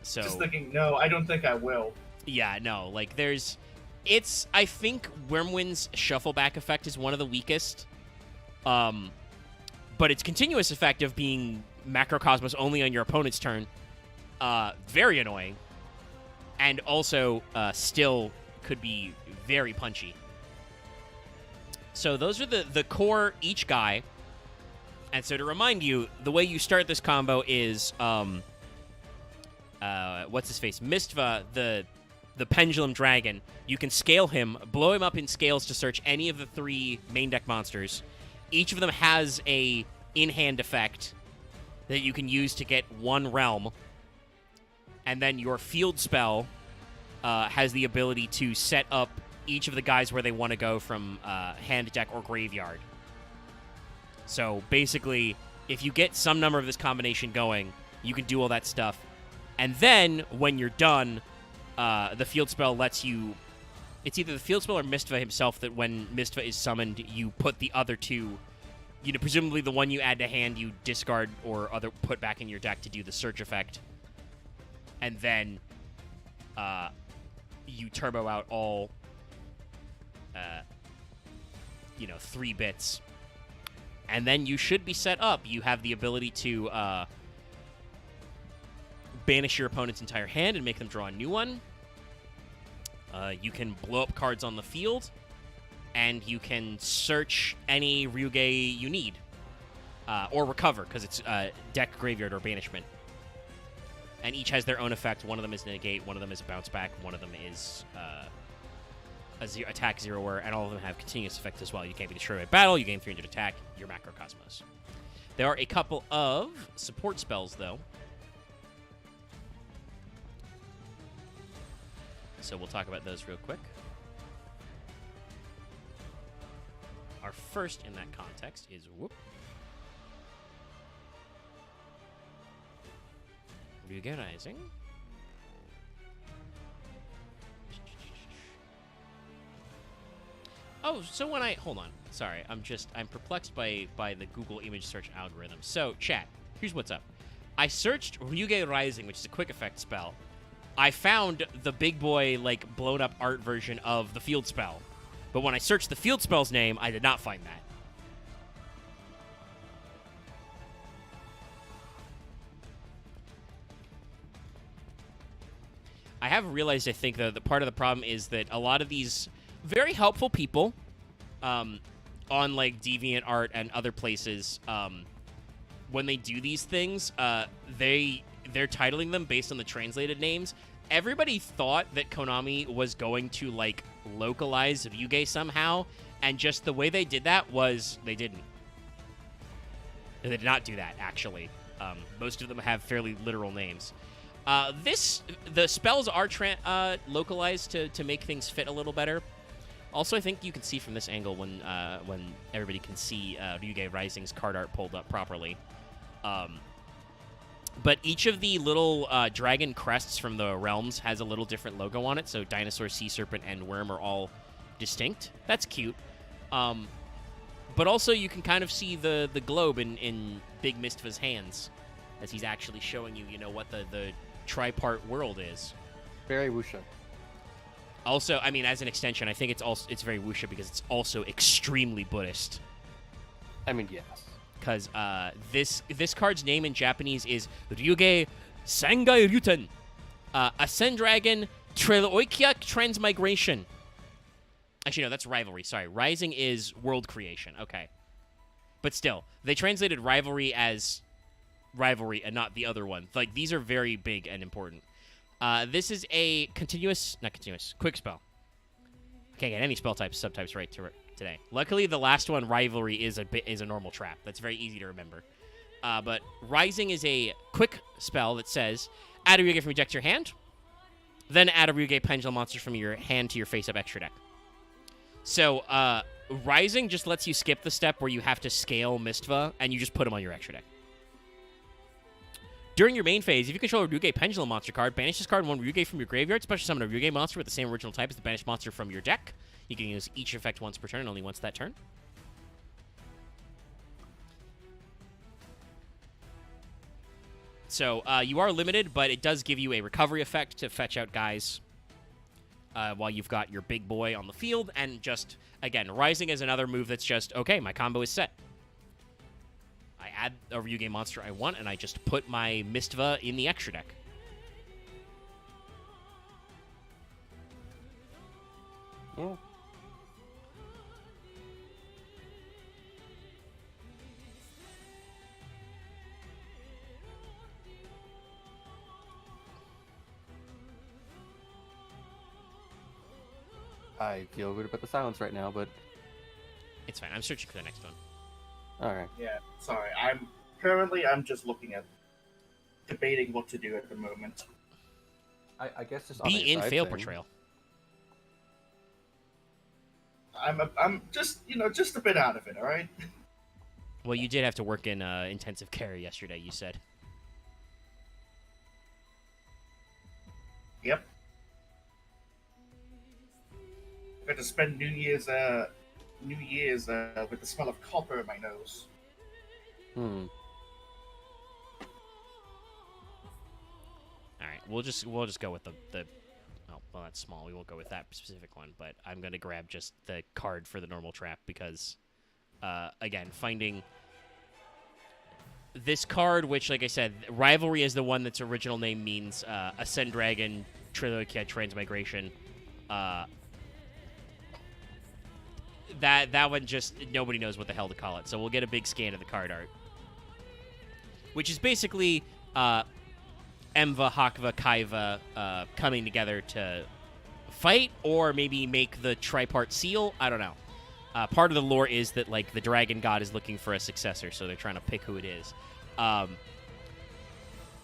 So, just thinking, no, I don't think I will. Yeah, no, like I think Wormwind's Shuffleback effect is one of the weakest. But its continuous effect of being Macrocosmos only on your opponent's turn, very annoying. And also, still could be very punchy. So those are the core each guy. And so to remind you, the way you start this combo is what's his face? Mistva, the Pendulum Dragon. You can scale him, blow him up in scales to search any of the 3 main deck monsters. Each of them has a in-hand effect that you can use to get 1 realm. And then your field spell has the ability to set up each of the guys where they want to go from hand, deck, or graveyard. So basically, if you get some number of this combination going, you can do all that stuff. And then, when you're done, the field spell lets you... It's either the field spell or Mistva himself that when Mistva is summoned, you put the other 2... You know, presumably the one you add to hand, you discard or put back in your deck to do the search effect. And then you turbo out all, 3 bits. And then you should be set up. You have the ability to banish your opponent's entire hand and make them draw a new one. You can blow up cards on the field. And you can search any Ryuge you need. Or recover, because it's deck, graveyard, or banishment. And each has their own effect. One of them is negate, one of them is bounce back, one of them is attack zeroer, and all of them have continuous effect as well. You can't be destroyed by battle, you gain 300 attack, you're Macrocosmos. There are a couple of support spells, though. So we'll talk about those real quick. Our first in that context is Ryuge Rising. Oh, so when hold on. Sorry, I'm perplexed by the Google image search algorithm. So, chat, here's what's up. I searched Ryuge Rising, which is a quick effect spell. I found the big boy, blown up art version of the field spell. But when I searched the field spell's name, I did not find that. I have realized, I think, though, that part of the problem is that a lot of these very helpful people on, DeviantArt and other places, when they do these things, they're titling them based on the translated names. Everybody thought that Konami was going to, localize Ryuge somehow, and just the way they did that was they didn't. They did not do that, actually. Most of them have fairly literal names. The spells are localized to make things fit a little better. Also, I think you can see from this angle when everybody can see Ryuge Rising's card art pulled up properly. But each of the little dragon crests from the realms has a little different logo on it. So dinosaur, sea serpent, and worm are all distinct. That's cute. But also you can kind of see the globe in Big Mistva's hands as he's actually showing you, what the tripart world is. Very wuxia. Also, I mean, as an extension, I think it's very wuxia because it's also extremely Buddhist. I mean, yes. Because this card's name in Japanese is Ryuge Sangai Ryuten, Ascend Dragon Treloikia Transmigration. Actually, no, that's Rivalry. Sorry, Rising is World Creation. Okay, but still, they translated Rivalry as Rivalry and not the other one. These are very big and important. This is a quick spell. Can't get any spell types, subtypes right today. Luckily, the last one, Rivalry, is a normal trap. That's very easy to remember. But Rising is a quick spell that says, add a Ryuge from your deck to your hand, then add a Ryuge Pendulum monster from your hand to your face-up extra deck. So, Rising just lets you skip the step where you have to scale Mistva, and you just put them on your extra deck. During your main phase, if you control a Ryuge Pendulum monster card, banish this card and 1 Ryuge from your graveyard, special summon a Ryuge monster with the same original type as the banished monster from your deck. You can use each effect once per turn and only once that turn. So, you are limited, but it does give you a recovery effect to fetch out guys while you've got your big boy on the field. And just, again, Rising is another move that's just, okay, my combo is set. I add a Ryuge monster I want, and I just put my Mistva in the extra deck. Yeah. I feel good about the silence right now, but It's fine. I'm searching for the next one. alright. Yeah, sorry. I'm just looking at debating what to do at the moment. I guess just on Be a in side fail thing, portrayal. I'm just just a bit out of it. All right. Well, you did have to work in intensive care yesterday, you said. Yep. Got to spend New Year's with the smell of copper in my nose. All right, we'll just go with the oh, well, that's small. We won't go with that specific one, but I'm going to grab just the card for the normal trap because again, finding this card, which, like I said, Rivalry is the one that's original name means Ascend Dragon, Trilokia, Transmigration. That one just, nobody knows what the hell to call it, so we'll get a big scan of the card art. Which is basically Emva, Hakva, Kaiva coming together to fight or maybe make the tripart seal. I don't know. Part of the lore is that, like, the dragon god is looking for a successor, so they're trying to pick who it is.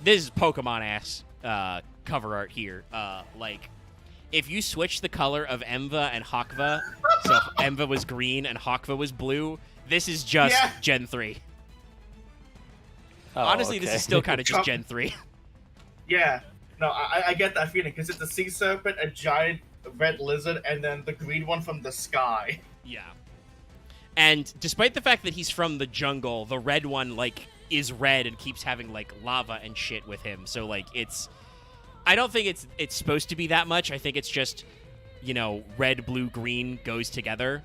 This is Pokemon-ass cover art here. Like, if you switch the color of Emva and Hakva, so Emva was green and Hakva was blue, this is just Gen 3. Oh, Honestly, okay. this is still kind of just Gen 3. Yeah. No, I get that feeling because it's a sea serpent, a giant red lizard, and then the green one from the sky. Yeah. And despite the fact that he's from the jungle, the red one, like, is red and keeps having, like, lava and shit with him. So, like, it's... I don't think it's supposed to be that much. I think it's just, you know, red, blue, green goes together.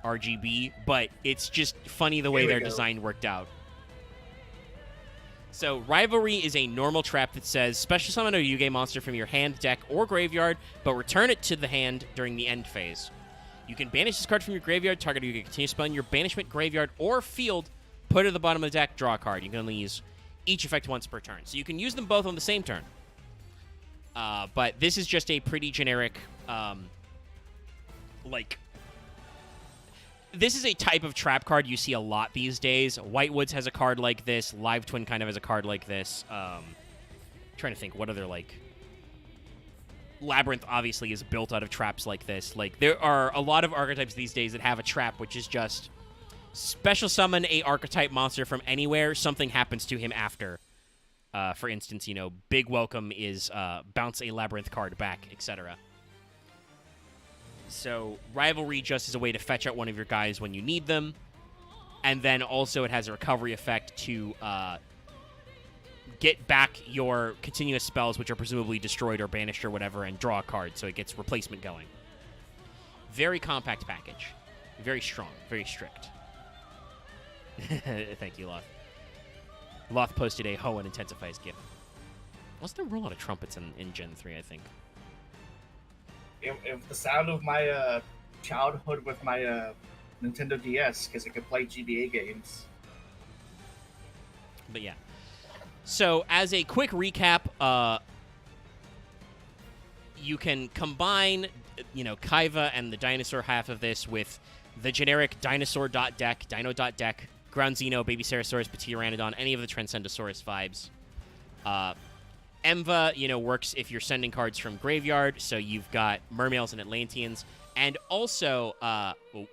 RGB. But it's just funny the way their design worked out. So, Rivalry is a normal trap that says, special summon a Yuge monster from your hand, deck, or graveyard, but return it to the hand during the end phase. You can banish this card from your graveyard, target Yuge, continue spelling your banishment, graveyard, or field, put it at the bottom of the deck, draw a card. You can only use each effect once per turn. So you can use them both on the same turn. But this is just a pretty generic, like... This is a type of trap card you see a lot these days. Whitewoods has a card like this. Live Twin kind of has a card like this. Trying to think, what other, like... Labyrinth, obviously, is built out of traps like this. Like, there are a lot of archetypes these days that have a trap, which is just... Special summon a archetype monster from anywhere. Something happens to him after. For instance, you know, Big Welcome is bounce a Labyrinth card back, etc. So, Rivalry just is a way to fetch out one of your guys when you need them. And then also it has a recovery effect to get back your continuous spells, which are presumably destroyed or banished or whatever, and draw a card, so it gets replacement going. Very compact package. Very strong. Very strict. Thank you, Loth. Loth posted a Hoenn Intensifies gift. Wasn't there a lot of trumpets in Gen 3, I think? If the sound of my childhood with my Nintendo DS, because I could play GBA games. But yeah. So, as a quick recap, you can combine, you know, Kaiva and the dinosaur half of this with the generic dinosaur.deck, dino.deck, Ground Xeno, Baby Ceratosaurus, Pteranodon, any of the Transcendosaurus vibes. Emva, you know, works if you're sending cards from graveyard, so you've got Mermails and Atlanteans. And also,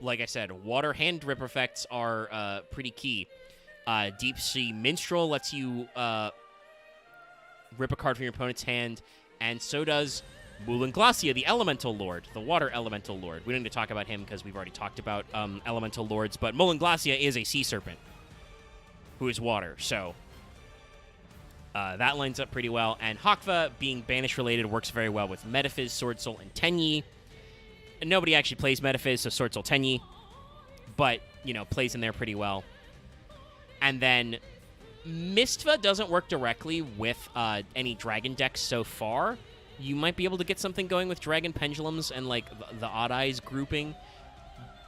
like I said, water hand rip effects are pretty key. Deep Sea Minstrel lets you rip a card from your opponent's hand, and so does Mulanglacia, the Elemental Lord, the Water Elemental Lord. We don't need to talk about him because we've already talked about Elemental Lords, but Mulanglacia is a Sea Serpent who is water, so that lines up pretty well. And Hakva, being Banish-related, works very well with Metaphys, Sword Soul, and Tenyi. And nobody actually plays Metaphys, so Sword Soul, Tenyi, but, you know, plays in there pretty well. And then Mistva doesn't work directly with any dragon decks so far. you might be able to get something going with Dragon Pendulums and, like, the Odd Eyes grouping.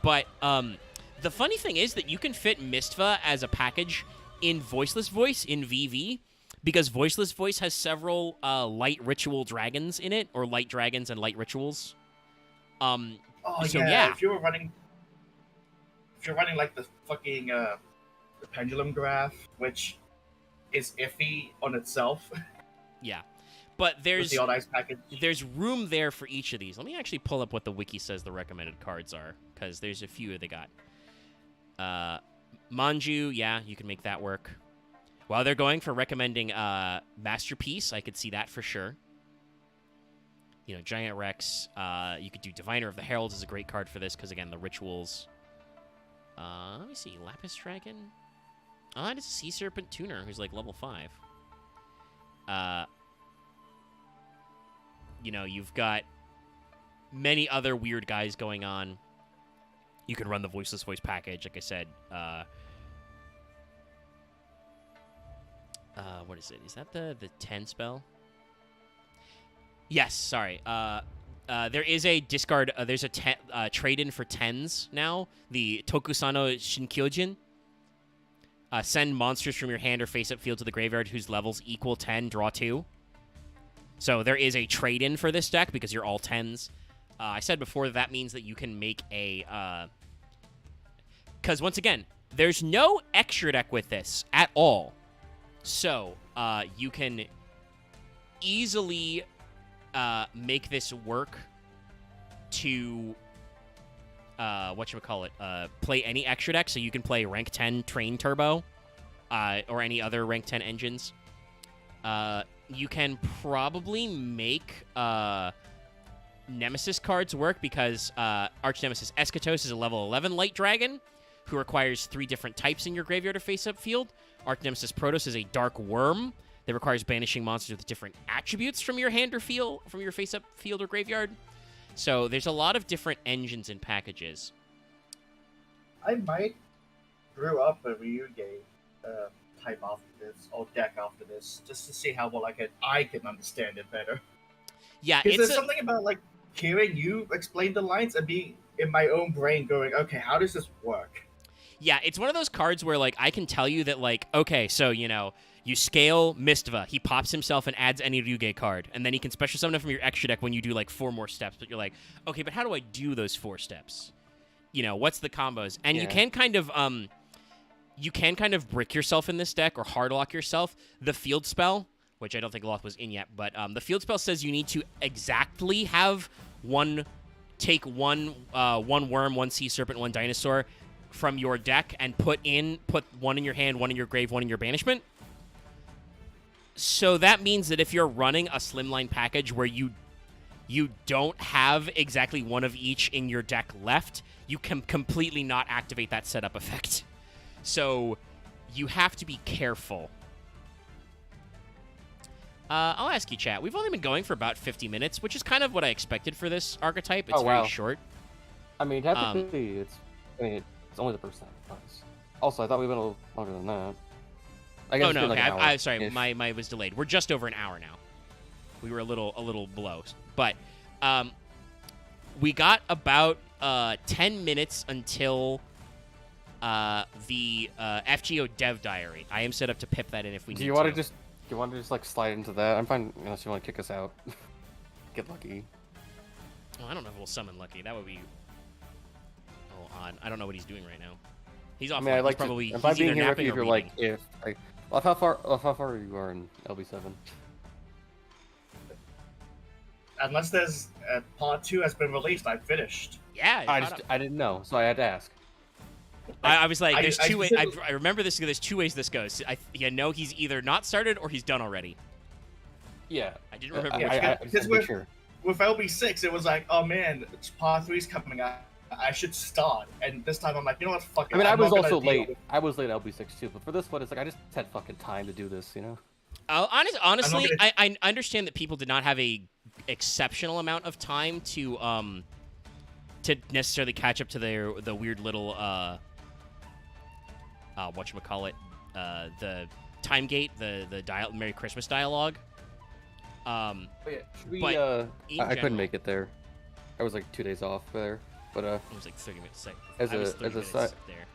But the funny thing is that you can fit Mistva as a package in Voiceless Voice in VV, because Voiceless Voice has several light ritual dragons in it, or light dragons and light rituals. Oh so, yeah, if you're running like the fucking the pendulum graph, which is iffy on itself. Yeah, but there's the Odd Eyes package. There's room there for each of these. Let me actually pull up what the wiki says the recommended cards are, because there's a few they got. Manju, yeah, you can make that work. While they're going for recommending Masterpiece, I could see that for sure. You know, Giant Rex. You could do Diviner of the Heralds is a great card for this, because, again, the rituals. Let me see. Lapis Dragon. Oh, and it's a Sea Serpent Tuner, who's, like, level 5. You know, you've got many other weird guys going on. You can run the Voiceless Voice package, like I said. What is it? Is that the 10 spell? Yes, sorry. There is a discard. There's a trade-in for 10s now. The Tokusano Shinkyojin. Send monsters from your hand or face-up field to the graveyard whose levels equal 10, draw 2. So there is a trade-in for this deck because you're all 10s. I said before that means that you can make a... Because, once again, there's no extra deck with this at all. So, you can easily make this work to... play any extra deck. So you can play rank 10 Train Turbo or any other rank 10 engines. You can probably make Nemesis cards work because Arch Nemesis Eschatos is a level 11 light dragon who requires 3 different types in your graveyard or face-up field. Arch Nemesis Protoss is a dark worm that requires banishing monsters with different attributes from your hand or field, from your face-up field or graveyard. So there's a lot of different engines and packages. I might brew up a Ryuge type after this, or deck after this, just to see how well I can understand it better. Yeah, because there's something about like hearing you explain the lines and being in my own brain going, okay, how does this work? Yeah, it's one of those cards where like I can tell you that like, okay, so you know, you scale Mistva, he pops himself and adds any Ryuge card, and then he can special summon it from your extra deck when you do like 4 more steps. But you're like, okay, but how do I do those 4 steps? You know, what's the combos? And you can kind of brick yourself in this deck or hard lock yourself. The field spell, which I don't think Loth was in yet, but the field spell says you need to exactly have one worm, 1 sea serpent, 1 dinosaur from your deck and put 1 in your hand, 1 in your grave, 1 in your banishment. So that means that if you're running a slimline package where you don't have exactly 1 of each in your deck left, you can completely not activate that setup effect. So you have to be careful. I'll ask you, chat. We've only been going for about 50 minutes, which is kind of what I expected for this archetype. It's very short. I mean, technically, it's only the first time. Also, I thought we'd been a little longer than that. I guess okay. Sorry, my was delayed. We're just over an hour now. We were a little below, but we got about 10 minutes until the FGO dev diary. I am set up to pip that in if we need to. Do you want to just like slide into that? I'm fine unless you want to kick us out. Get lucky. Oh, I don't know if we'll summon Lucky. That would be odd. I don't know what he's doing right now. He's off. I mean, he's probably if I'm being here napping if you're reading. how far you are in LB7? Unless there's part 2 has been released, I've finished. Yeah, I didn't know, so I had to ask. I was like, there's 2 ways. I remember this. There's 2 ways this goes. I know he's either not started or he's done already. Yeah, I didn't remember. Because with LB6, it was like, oh man, part 3's coming out. I should start. And this time I'm like, you know what, fuck it. I mean, I was also late. I was late at LB6 too, but for this one, it's like I just had fucking time to do this, you know? Honestly, I understand that people did not have a exceptional amount of time to necessarily catch up to the weird little whatchamacallit, the time gate, the Merry Christmas dialogue. But yeah, should we, But in I couldn't general- make it there. I was like 2 days off there, but It was like 30 minutes. As I was a- 30 as a minutes side- there.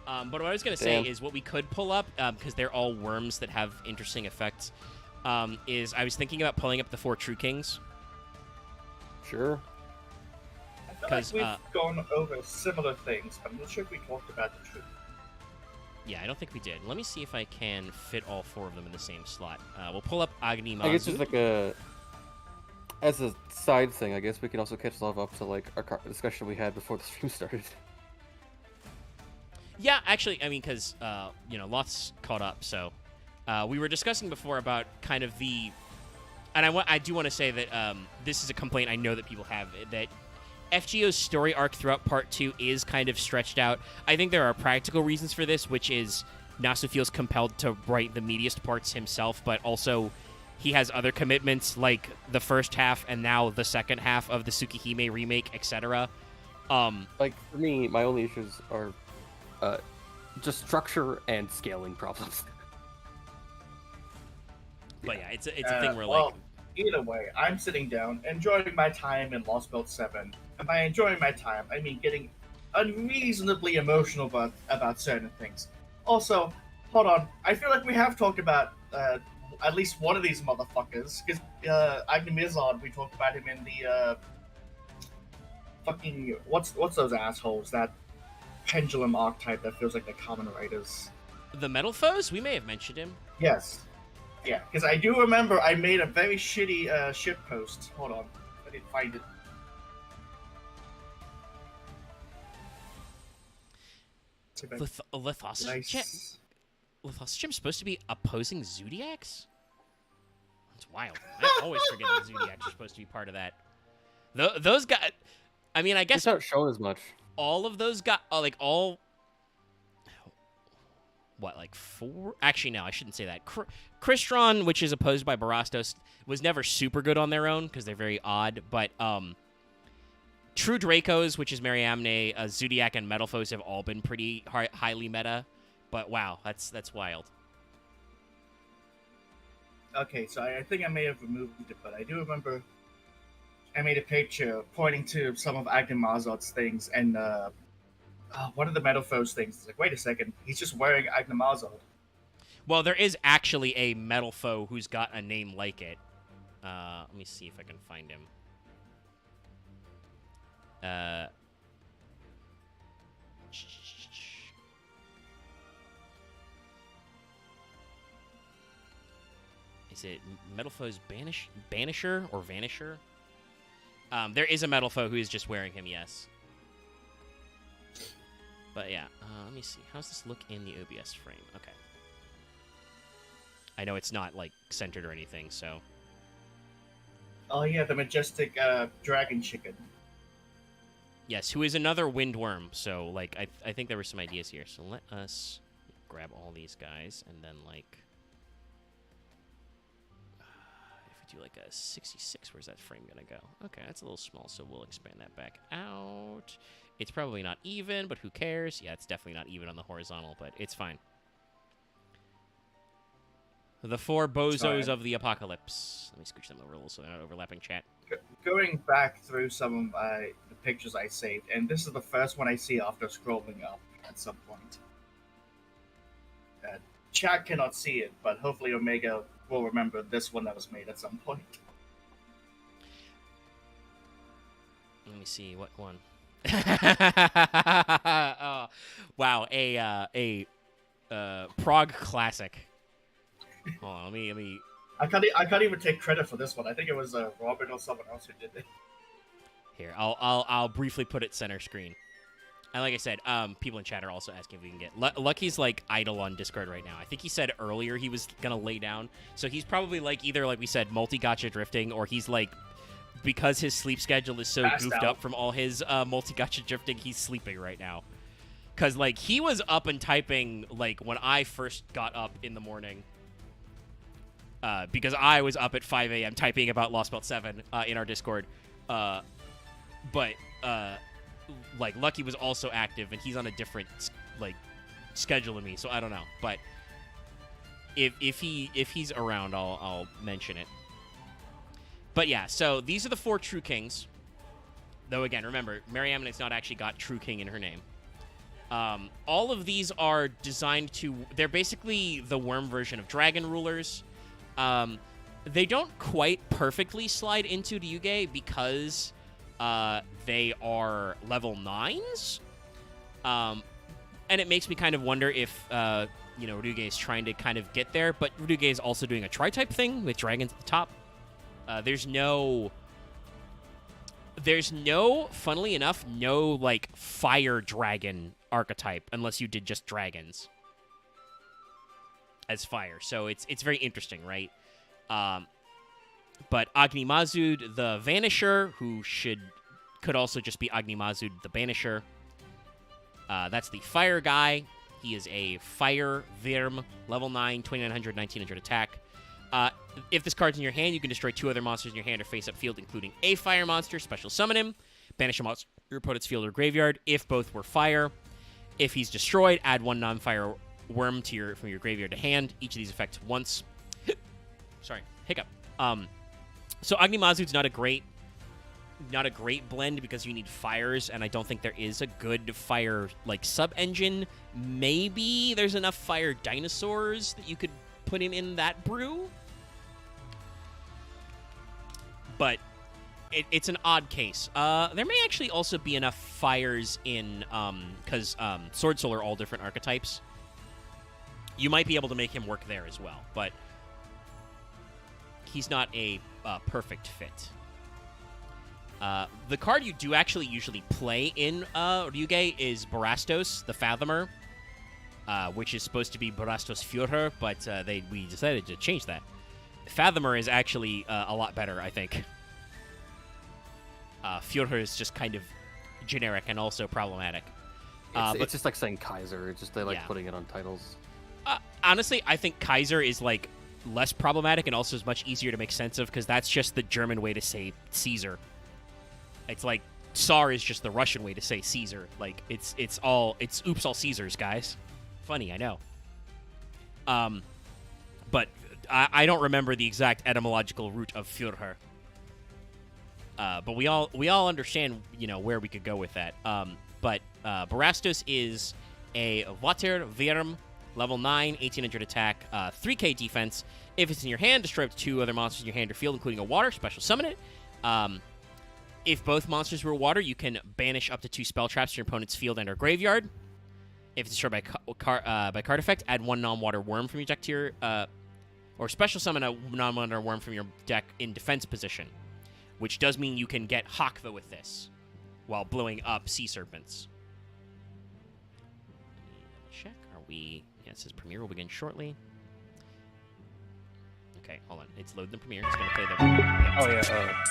But what I was gonna say Damn. is what we could pull up, because they're all worms that have interesting effects. Is I was thinking about pulling up the 4 True Kings. sure. I feel 'Cause, like we've gone over similar things, but I'm not sure if we talked about the truth. Yeah, I don't think we did. Let me see if I can fit all 4 of them in the same slot. We'll pull up Agni I guess Mazu. just like as a side thing, I guess we can also catch ourselves up to like our discussion we had before the stream started. Yeah, actually, I mean, because, lots caught up, so. We were discussing before about kind of the... And I do want to say that this is a complaint I know that people have, that FGO's story arc throughout Part 2 is kind of stretched out. I think there are practical reasons for this, which is Nasu feels compelled to write the meatiest parts himself, but also he has other commitments, like the first half and now the second half of the Tsukihime remake, etc. Like for me, my only issues are just structure and scaling problems. But yeah, it's a thing where, well, like... either way, I'm sitting down, enjoying my time in Lost Belt 7. And by enjoying my time, I mean getting unreasonably emotional about certain things. Also, hold on, I feel like we have talked about at least one of these motherfuckers, because Agni Mizon, we talked about him in the fucking what's those assholes, that pendulum archetype that feels like the Common Riders. The Metal Foes? We may have mentioned him. Yes. Yeah, because I do remember I made a very shitty shit post. Hold on, I didn't find it. Lithosaurus? Lithosaurus supposed to be opposing Zodiacs? That's wild. I always forget that Zodiacs are supposed to be part of that. Those guys... I mean, I guess It's not shown as much. all of those guys... What, like 4? Actually, no, I shouldn't say that. Crystron, which is opposed by Barastos, was never super good on their own because they're very odd. But True Dracos, which is Mariamne, Zodiac, and Metal Foes have all been pretty highly meta. But wow, that's wild. Okay, so I think I may have removed it, but I do remember I made a picture pointing to some of Agni Mazot's things, and one of the Metal Foes things. It's like, wait a second, he's just wearing Agni Mazot. Well, there is actually a Metal Foe who's got a name like it. Let me see if I can find him. Is it Metal Foe's Banisher or Vanisher? There is a Metal Foe who is just wearing him, yes. But yeah, let me see. How's this look in the OBS frame? Okay. I know it's not, like, centered or anything, so... Oh yeah, the majestic dragon chicken. Yes, who is another windworm, so, like, I think there were some ideas here. So let us grab all these guys, and then, like... if we do, like, a 66, where's that frame gonna go? Okay, that's a little small, so we'll expand that back out. It's probably not even, but who cares? Yeah, it's definitely not even on the horizontal, but it's fine. The 4 bozos of the apocalypse. Let me scooch them over a little so they're not overlapping, chat. Going back through some of the pictures I saved, and this is the first one I see after scrolling up at some point. Chat cannot see it, but hopefully Omega will remember this one that was made at some point. Let me see, what one? Oh, wow, a Prague classic. Hold on, let me. I can't even take credit for this one. I think it was Robert or someone else who did it. Here, I'll briefly put it center screen. And like I said, people in chat are also asking if we can get Lucky's like idle on Discord right now. I think he said earlier he was gonna lay down, so he's probably like either like we said multi-gacha drifting, or he's like, because his sleep schedule is so Passed goofed out. up from all his multi-gacha drifting, he's sleeping right now. Cause like he was up and typing like when I first got up in the morning. Because I was up at 5 a.m. typing about Lost Belt 7 in our Discord. But like Lucky was also active, and he's on a different like schedule than me, so I don't know. But if he's around, I'll mention it. But yeah, so these are the 4 True Kings. Though again, remember, Mariamne's not actually got True King in her name. All of these are designed to... They're basically the worm version of Dragon Rulers. They don't quite perfectly slide into Ryuge because they are level 9s. And it makes me kind of wonder if, Ryuge is trying to kind of get there. But Ryuge is also doing a tri-type thing with dragons at the top. There's no, funnily enough, no, like, fire dragon archetype unless you did just dragons as fire. So it's very interesting, right? But Agni Mazud, the Vanisher, who could also just be Agni Mazud, the Banisher. That's the fire guy. He is a fire Virm, level 9, 2900, 1900 attack. If this card's in your hand, you can destroy 2 other monsters in your hand or face-up field, including a fire monster. Special summon him. Banish a monster to your opponent's field or graveyard if both were fire. If he's destroyed, add 1 non-fire worm from your graveyard to hand. Each of these effects once. Sorry, hiccup. So Agni Mazud's not a great blend because you need fires, and I don't think there is a good fire like sub-engine. Maybe there's enough fire dinosaurs that you could put him in that brew. But it's an odd case. There may actually also be enough fires in, because Sword Soul are all different archetypes. You might be able to make him work there as well, but he's not a perfect fit. The card you do actually usually play in Ryuge is Barastos, the Fathomer, which is supposed to be Barastos Führer, but we decided to change that. Fathomer is actually a lot better, I think. Führer is just kind of generic and also problematic. It's just like saying Kaiser. It's just they like putting it on titles. Honestly, I think Kaiser is like less problematic and also is much easier to make sense of because that's just the German way to say Caesar. It's like Tsar is just the Russian way to say Caesar. Like it's oops all Caesars, guys. Funny, I know. But I don't remember the exact etymological root of Führer. But we all understand, where we could go with that. But Barastos is a Water Virm, level 9, 1800 attack, 3k defense. If it's in your hand, destroy up to 2 other monsters in your hand or field, including a water. Special summon it. If both monsters were water, you can banish up to 2 spell traps to your opponent's field and/or graveyard. If it's destroyed by card effect, add 1 non-water worm from your deck to your, or special summon a non-water worm from your deck in defense position, which does mean you can get Hakva with this while blowing up sea serpents. Check. Are we? Yeah, it says premiere will begin shortly. Okay, hold on. It's loading the premiere. It's gonna play the. Yeah. Oh yeah.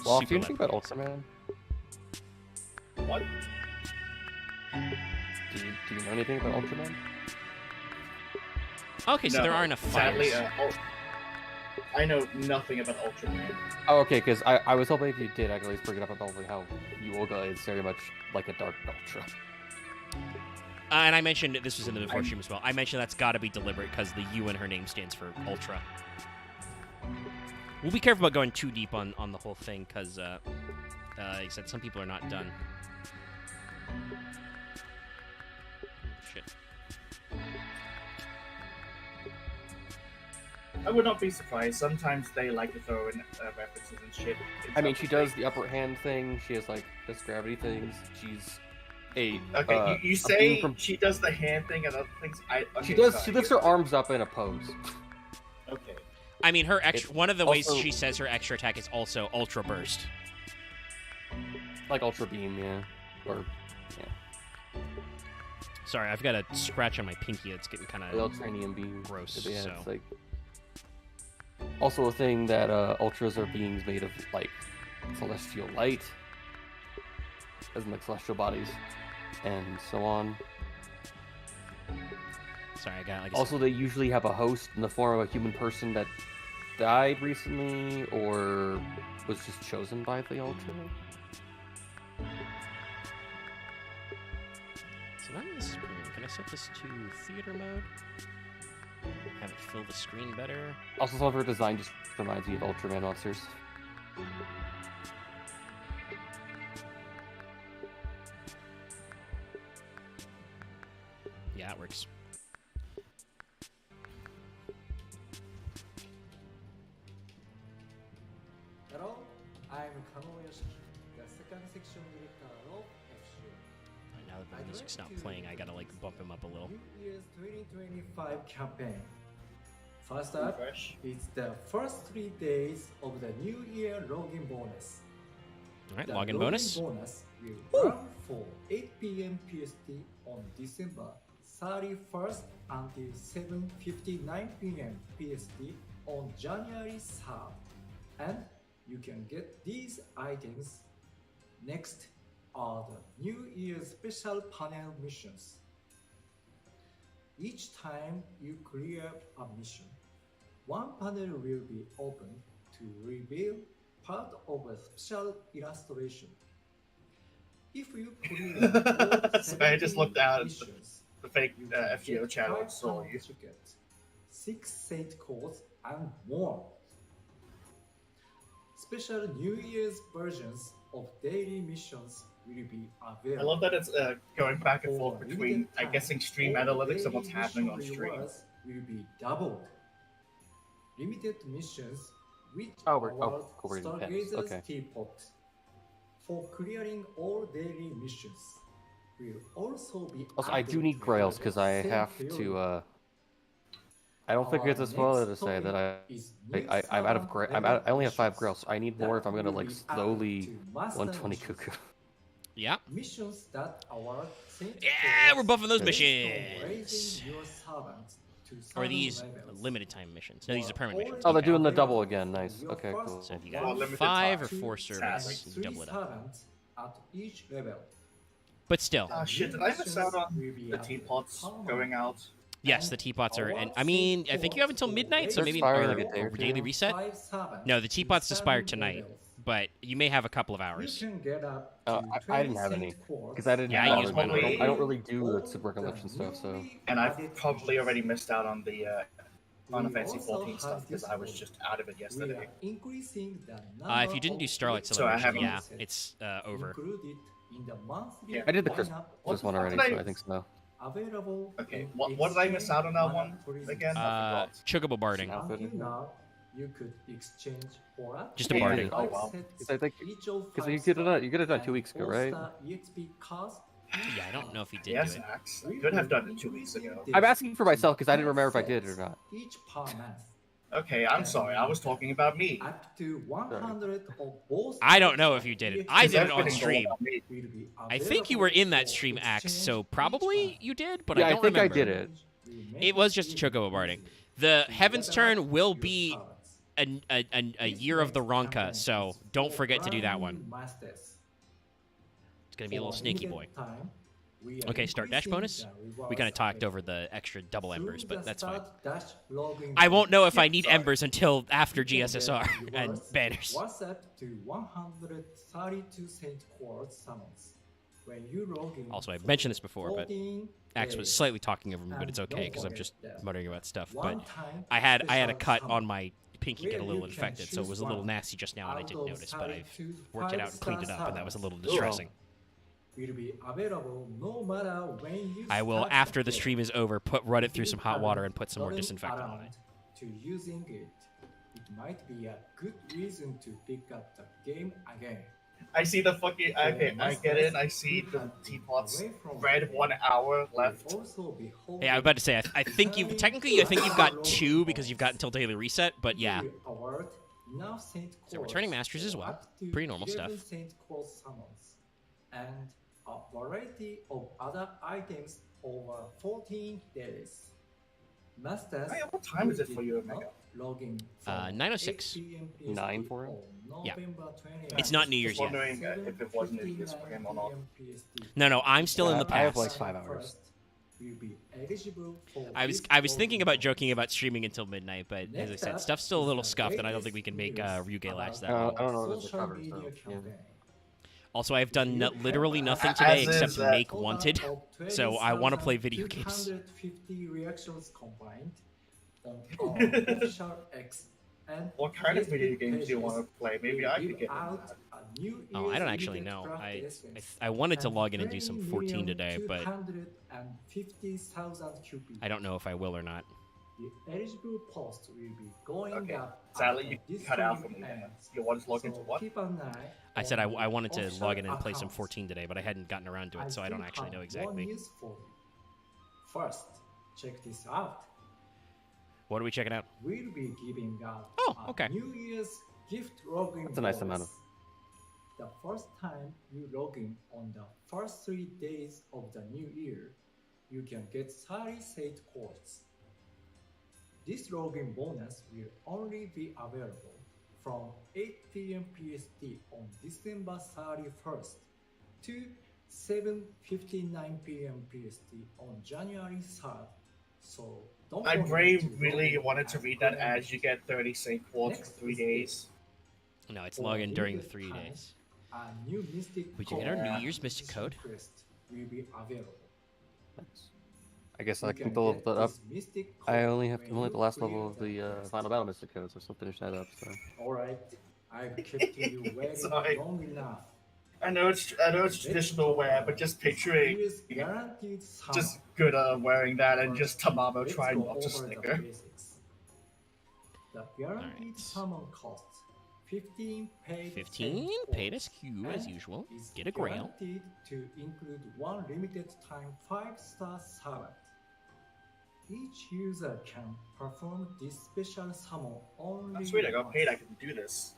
Well, do you think about Ultraman? What? Do you know anything about Ultraman? Okay, so No, there are enough fires. sadly, I know nothing about Ultraman. Oh, okay, because I was hoping if you did, I could at least bring it up about how Yuoga is very much like a Dark Ultra. And I mentioned this was in the before stream as well. I mentioned that's got to be deliberate because the U in her name stands for Ultra. We'll be careful about going too deep on the whole thing because, like I said, some people are not done. Shit. I would not be surprised. Sometimes they like to throw in references and shit. I mean, she does the upper hand thing. She has like this gravity things. She's a okay. You say she does the hand thing and other things. She does. She lifts her arms up in a pose. Okay. I mean, one of the ways she says her extra attack is also Ultra Burst. Like Ultra Beam, yeah. Or, yeah. Sorry, I've got a scratch on my pinky. It's getting kind of Ultranium Beam. Gross. Yeah, so. it's like... Also a thing that Ultras are beings made of, like, celestial light. As in, like, celestial bodies. And so on. Sorry, I got like. Also, they usually have a host in the form of a human person that died recently or was just chosen by the Ultra. So now this is premium. Can I set this to theater mode? Have it fill the screen better? Also, some of her design just reminds me of Ultraman monsters. Yeah, it works. Hello, I'm Kanoyoshi, the second section director of FCO. Right, now that the music's not playing, I gotta like bump him up a little. New Year's 2025 campaign. First up Fresh. is the first 3 days of the New Year login bonus. All right, The login bonus. bonus will run for 8 p.m. PST on December 31st until 7:59 p.m. PST on January 3rd. And you can get these items. Next are the New Year's special panel missions. Each time you clear a mission, one panel will be opened to reveal part of a special illustration. If you clear all Sorry, I just looked out at the- missions, The fake you can FGO get channel 5 saw panel you. tickets, 6 saint codes, and more. Special New Year's versions of daily missions will be available. I love that it's going back and forth For between, limited I'm time, guessing, stream all analytics and daily what's happening on mission stream. rewards will be doubled. Limited missions which Oh, we're award cooperating with pens. Stargazer's Okay. teapot for clearing all daily missions will also be Also, I do added need to grails the because I same have period. to. I don't think it's a Our spoiler to next say that topic is new I'm out of servant gra- level I only have 5 missions grails, so I need that more if I'm gonna will like be added slowly to master 120 missions. cuckoo. Yeah. Missions that award saint Yeah, we're codes buffing those based on missions. raising your servant to Or servant these levels. limited time missions. No, these are permanent missions. Oh, they're Okay. doing the double again. Nice. Your Okay, first cool. So if you Well, got limited 5 or time. 4 Sadly. servants, you three double it up. servants at each level. But still, Ah, shit, did I miss out on the teapots going out? yes, the teapots are. And I mean, I think you have until midnight, so They're maybe expiring or, like a day or or two. daily reset. No, the teapots expire tonight, but you may have a couple of hours. You can get up Oh, to I didn't 20 have any, cent quartz because I didn't. Yeah, I bother used to- mine already. I don't really do all the super collection stuff, so. newly And I've added probably missions. already missed out on the Final We Fantasy also 14 stuff have because I was Discord. just out of it We yesterday. are increasing the If you didn't do Starlight So I Celebration, haven't- yeah, it's over. included in the monthly Yeah. I did the lineup Christmas What one the fuck already, did so I- I think so. available Okay, in what did I miss out on that one exchange again? manner. Chocobo barding. Outfit, Until isn't it? now, you could exchange aura Just a and barding. Oh, wow. sets, I think- each of Because 5 you get it star you get it done 2 and weeks ago, 4 right? star EXP cards. Yeah, I don't know if he did Yes, do it. Max. I could have done it 2 weeks ago. I'm asking for myself because I didn't remember if I did it or not. Each per month. Okay, I'm sorry. I was talking about me. Up to 100 of both. I don't know if you did it. I did it on Everything's all stream. about me. will be I think you were in that available stream for act, so exchange probably each you did, but Yeah, I I don't think I remember. did it. It was just Chocobo barding. The Heaven's Turn will be a year of the Ronka, so don't forget to do that one. It's gonna be a little sneaky boy. Okay, start dash bonus. We kind of talked over the extra double embers, but that's fine. I won't know if I need embers until after GSSR and banners. WhatsApp to 132 cent quartz summons. When you log in Also, I've mentioned this before, but 14 Axe was days. slightly talking over me, but it's And okay don't because I'm forget just that muttering about stuff. But one-time I had a special cut summon. on my pinky get a Where little you can infected, so it was a choose little one nasty just now, and I out didn't of notice. But I've 32 worked it out and cleaned it up, and that was a little distressing. Will be available no matter when you I will, start after the game. stream is over, run it through If some you hot water haven't and put some more gotten disinfectant on around it. To using it, it might be a good reason to pick up the game again. I see the fucking. Okay, I get it. I see the teapots. Red 1 hour left. Hey, I was about to say, I think you've technically, I think you've got 2 because you've got until daily reset, but yeah. So returning masters as well. Pretty normal stuff. And a variety of other items over 14 days. Masters Hey, what time is it for you, Omega? Logging 9:06. 9 for him? Yeah. It's not New Year's Just yet. wondering if it was New Year's for him or not. No, I'm still in the I have past. like 5 hours. I was thinking about joking about streaming until midnight, but as I said, stuff's still a little scuffed, and I don't think we can make Ryuge last that long. I don't know if it's covered, so, yeah. Also, I've done literally nothing today As except is, make Wanted, so I want to play video games. 250 reactions combined on our official X and What kind of video Facebook games do you want pages to play? Maybe will I give could get into out that. a New Oh, I Year's don't actually limited know. draft I essence I wanted to and log in and do some 14 today, but 20,250,000 QP. I don't know if I will or not. The eligible posts will be going Okay. up Sadly, after you this cut out stream for me, man. ends. You want to log into So what? keep an eye I said on I the wanted to official log in and play some accounts. 14 today, but I hadn't gotten around to it, so I don't still actually have know one exactly. news for you. First, check this out. What are we checking out? We'll be giving out Oh, a okay. New Year's gift login That's a nice bonus. amount of- The first time you log in on the first 3 days of the new year, you can get 38 coins. This login bonus will only be available from 8 p.m. PST on December 31st to 7:59 p.m. PST on January 3rd. So don't My forget brain to log really in wanted to as read that planned. as you get 30 sync quotes for Next 3 is days. No, it's For log in during the limited 3 time, days. A new Mystic We can enter New Code Year's Mystic acquisition Code. quest will be available. I guess I You can level get that up. this Mystic I Code only have when I'm only at the you last clear level of the quest. final battle mystic code, so I still finish that up. So Alright, I've kept you waiting Sorry. long enough. I know it's traditional wear, but just picturing Here's guaranteed summer. just Gouda wearing that and just First, Tamamo let's trying go not to over the snicker. basics. The guaranteed Alright. summon costs 15 paid 15 send paid points SQ as and usual. is Get a grail. guaranteed to include one limited time 5-star summon. Each user can perform this special summon only Sweet, I got once. paid. I can do this.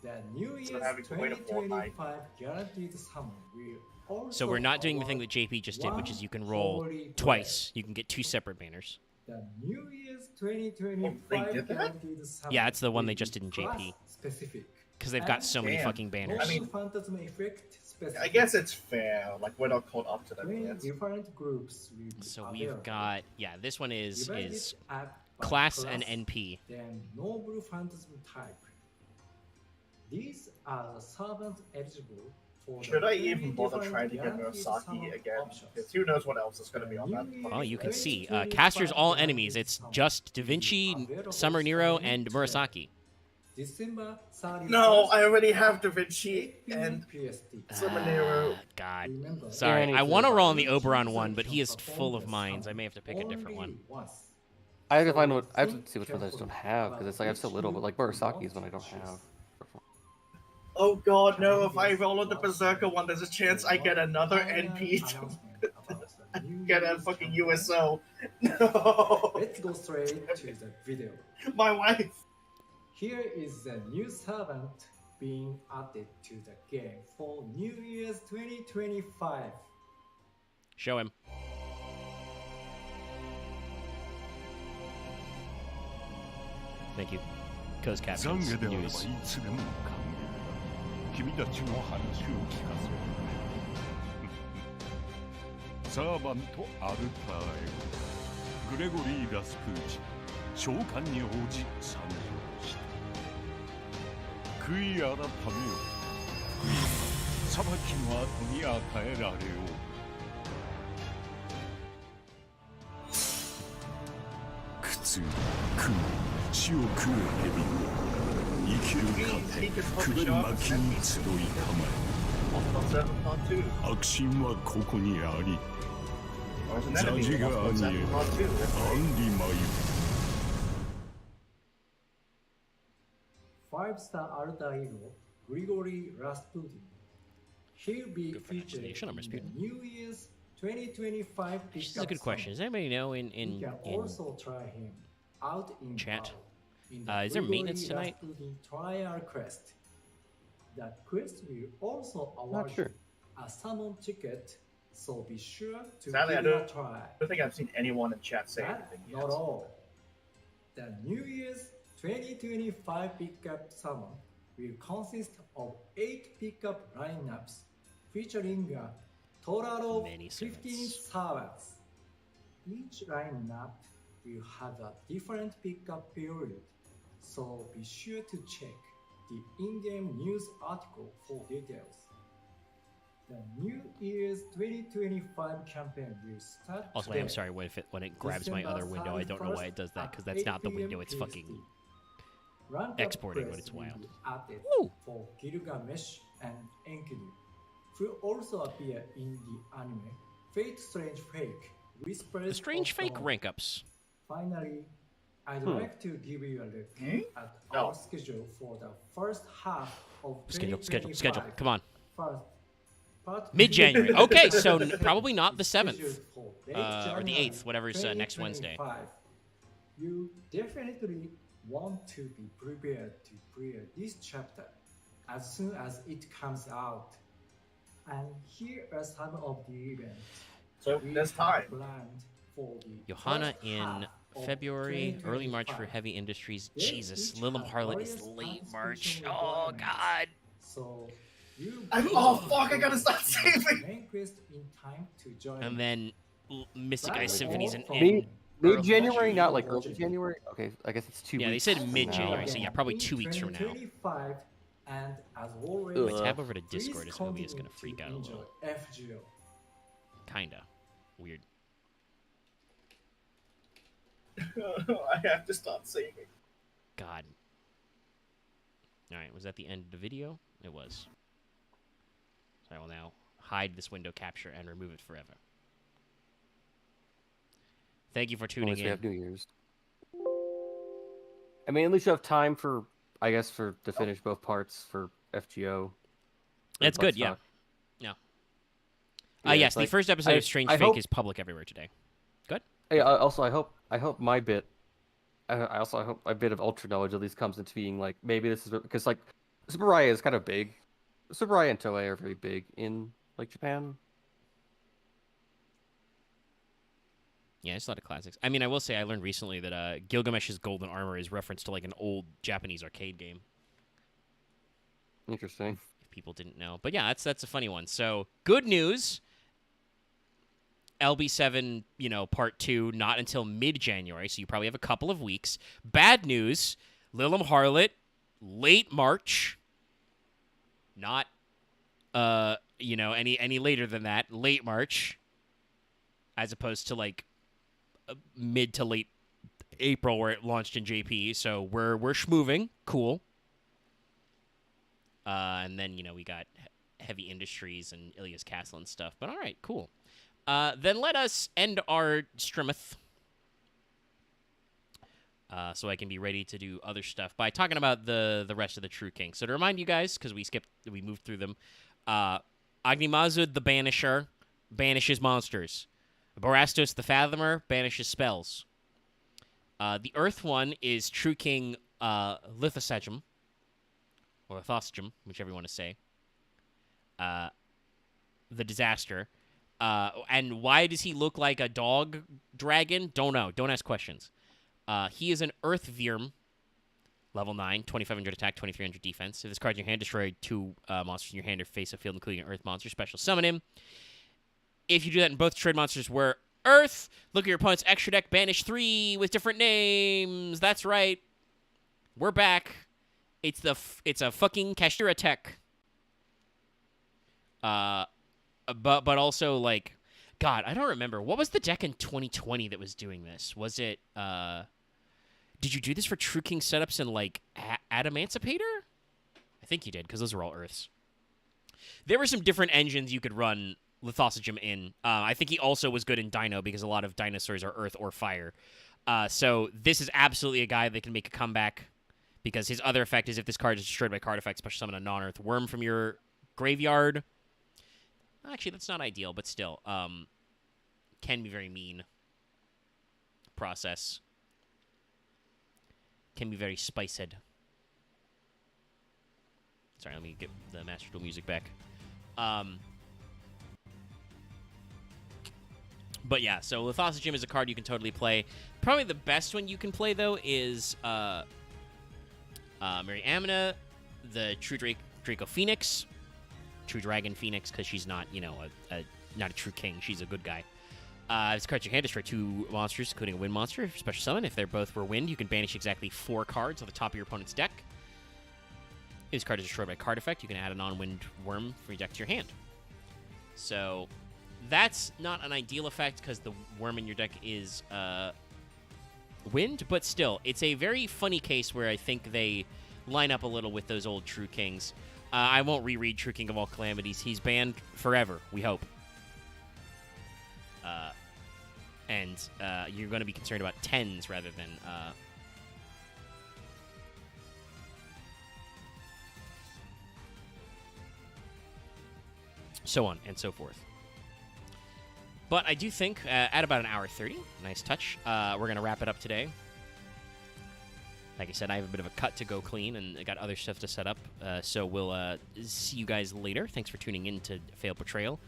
The New Instead Year's of having to wait a fortnight. 2025 guaranteed summon will also So we're not doing the thing award that JP just did, which is you can one roll holy twice. You can get 2 separate banners. The New Year's 2025 they did that? guaranteed summon Yeah, it's the one will they just be did in JP. class specific. Because they've got so many Damn. fucking banners. I mean- Phantasm effect specific. I guess it's fair. Like we're not caught up to them 20 yet. different groups will be So we've available. got, yeah, this one is Divide it up by class and NP. Then noble phantasm type. These are the servants eligible for Should the I 20 even bother different trying to get guaranteed Murasaki summon again? options. Because who knows what else is going to be on that. The New Oh, you Year's can see. 2025 Casters all guaranteed enemies. It's summon just Da will be Vinci, available Summer Nero, starting and today, Murasaki. December 31st No, I already have Da at Vinci 8 p.m. and PST. Summonero. God. Remember, Sorry, Yeah, I I need want to to- roll on the Oberon each one, user but can he is perform full of the mines. I summon may have to pick a different only one. once. I have to find So what I have to think see which ones I just don't carefully have because it's like I have about so little. But like which you Murasaki is want one I to don't choose. have. Oh god, no, if I roll on the Berserker one, there's a chance I get another NP to get a fucking USO. No! Let's go straight to the video. My wife! Here is the new servant being added to the game for New Year's 2025. Show him. Thank you. Coast 懺 Captains 悔であればい News. つでも歓迎君たちの話を聞かせサーバント・アルターエグレゴリー・ラスプーチ召喚に応じ参上した悔い改めよ悔い裁きの後に与えられよう苦痛苦死を食う蛇生きる糧くべる薪に集いたま Lost 7 Part 2. え悪心はここにあり Or is an enemy in Zajiga Lost 7 Anye. Part 2. アンリマユ 5-star alter ego Grigory Rasputin. He'll be Good featured pronunciation, I'm in the Rasputin. New Year's 2025 This is a pickup good question. Does summon. anybody know You can also try him out in chat? battle in the Is there Grigory maintenance tonight? Rasputin trial quest. The quest will also Not award sure. you a summon ticket, so be sure to Sadly, I give it a don't- try. I don't think I've seen anyone in chat say That's anything not yet. all. The New Year's 2025 pickup summon will consist of 8 pickup lineups featuring a total of Many 15 servants. servants. Each lineup will have a different pickup period, so be sure to check the in-game news article for details. The New Year's 2025 campaign will start Also, wait, I'm today. sorry when it grabs my December other window. I don't know why it does that because that's not the window. It's 31st fucking. at Rank-up Exporting when quests it's will wild. be added Woo! for Gilgamesh and Enkidu, who also appear in the anime Fate Strange Fake Whispers The strange of fake Dawn. rank-ups. Finally, I'd like to give you a look at No. our schedule for the first half of Schedule. 2025. Come on. First, part Mid-January. two Okay, of so the probably not the is 7th. scheduled for late Or the January 8th, whatever's next Wednesday. 2025. You definitely want to be prepared to clear this chapter as soon as it comes out. And here are some of the events So we there's have time. planned for the Johanna first in half of February, early March for 2025. Heavy Industries. They Jesus, each Lilum have Harlot is various late March. participation Oh, requirements. God. So you Oh, fuck, I gotta start finish the saving. main quest in time to join. And then Mystic That's Ice all Symphonies in from Me- me. Mid-January, not like Watch early it. January. Okay, I guess it's 2 Yeah, they weeks. said from mid-January, now. so yeah, probably In 2 weeks from now. 2025, and as always, Ugh. If I tab over to please Discord, this movie is continue going to freak out a enjoy little. FGO. Kinda. Weird. I have to start saving. God. Alright, was that the end of the video? It was. So I will now hide this window capture and remove it forever. Thank you for tuning Unless we in. have New Year's. I mean, at least you have time for, I guess, to finish both parts for FGO. That's Let's good, yeah. Talk. Yeah. Yeah, Yes, it's the like- first episode of Strange I Fake hope- is public everywhere today. Good? Hey, also, I hope my bit. I also hope my bit of ultra knowledge at least comes into being like maybe this is because like Super Raya is kind of big. Super Raya and Toei are very big in like Japan. Yeah, it's a lot of classics. I mean, I will say I learned recently that Gilgamesh's Golden Armor is referenced to like an old Japanese arcade game. Interesting. If people didn't know. But yeah, that's a funny one. So, good news. LB7, part 2, not until mid-January, so you probably have a couple of weeks. Bad news, Lilum Harlot, late March. Not, any later than that. Late March. As opposed to, like, mid to late April where it launched in JP. So, we're schmoving. Cool. And then, we got Heavy Industries and Ilia's Castle and stuff. But all right, cool. Then let us end our streameth so I can be ready to do other stuff by talking about the rest of the True King. So to remind you guys, because we moved through them, Agnimazud the Banisher banishes monsters. Borastos the Fathomer banishes spells. The Earth one is True King Lithosegem, or Lithosegem, whichever you want to say. The Disaster. And why does he look like a dog dragon? Don't know. Don't ask questions. He is an Earth Virm, level 9, 2,500 attack, 2,300 defense. If this card's in your hand, destroy 2 monsters in your hand or face a field, including an Earth monster. Special summon him. If you do that and both destroyed monsters were Earth, look at your opponent's extra deck, banish 3 with different names. That's right. We're back. It's a fucking Kashira tech. But also, like, God, I don't remember. What was the deck in 2020 that was doing this? Was it, did you do this for True King setups in, like, Adamancipator? I think you did, because those are all Earths. There were some different engines you could run Lithosegem in. I think he also was good in Dino, because a lot of dinosaurs are Earth or Fire. So this is absolutely a guy that can make a comeback, because his other effect is if this card is destroyed by card effect, special summon a non-Earth worm from your graveyard. Actually, that's not ideal, but still, can be very mean. Process. Can be very spiced. Sorry, let me get the Master Duel music back. But yeah, so Lithosegem is a card you can totally play. Probably the best one you can play, though, is Mary Amina, the True Draco Phoenix. True Dragon Phoenix, because she's not, not a true king. She's a good guy. This card's your hand, destroy 2 monsters, including a wind monster. Special summon. If they're both were wind, you can banish exactly 4 cards on the top of your opponent's deck. If this card is destroyed by card effect, you can add a non-wind worm from your deck to your hand. So that's not an ideal effect, because the worm in your deck is Wind, but still, it's a very funny case where I think they line up a little with those old True Kings. I won't reread True King of All Calamities. He's banned forever, we hope. And you're going to be concerned about 10s rather than... so on and so forth. But I do think at about an hour 30, nice touch, we're going to wrap it up today. Like I said, I have a bit of a cut to go clean, and I got other stuff to set up. So we'll see you guys later. Thanks for tuning in to Failed Portrayal.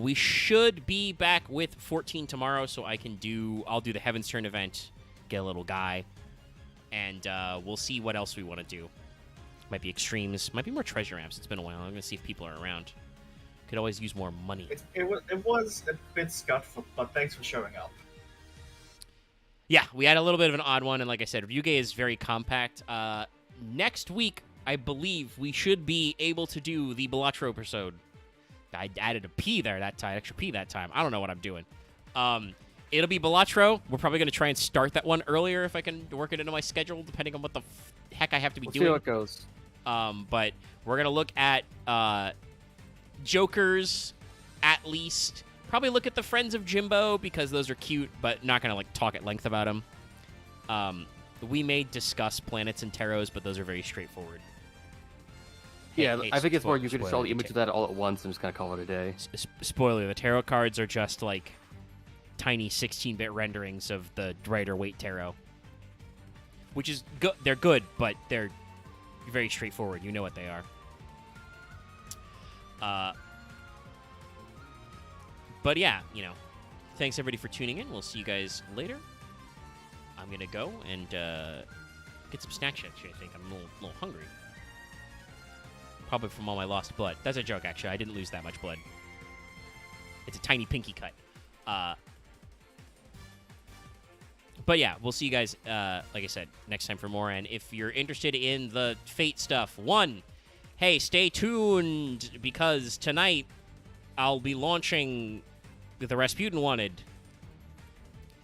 We should be back with 14 tomorrow, so I'll do the Heaven's Turn event, get a little guy, and we'll see what else we want to do. Might be extremes, might be more treasure amps. It's been a while. I'm going to see if people are around. Could always use more money. It was a bit scuffed, but thanks for showing up. Yeah, we had a little bit of an odd one, and like I said, Ryuge is very compact. Next week, I believe, we should be able to do the Balatro episode. I added a P there that time, extra P that time. I don't know what I'm doing. It'll be Balatro. We're probably going to try and start that one earlier if I can work it into my schedule, depending on what the heck I have to be doing. See how it goes. But we're going to look at Jokers, at least. Probably look at the Friends of Jimbo, because those are cute, but not going to like talk at length about them. We may discuss Planets and Tarots, but those are very straightforward. Yeah, I think it's more you can just all the image of that all at once and just kind of call it a day. Spoiler, the tarot cards are just like tiny 16-bit renderings of the Rider-Waite tarot. Which is good. They're good, but they're very straightforward. You know what they are. But yeah, thanks everybody for tuning in. We'll see you guys later. I'm going to go and get some snacks, actually, I think. I'm a little hungry. Probably from all my lost blood. That's a joke, actually. I didn't lose that much blood. It's a tiny pinky cut. But yeah, we'll see you guys, like I said, next time for more. And if you're interested in the Fate stuff, hey, stay tuned, because tonight I'll be launching the Rasputin Wanted.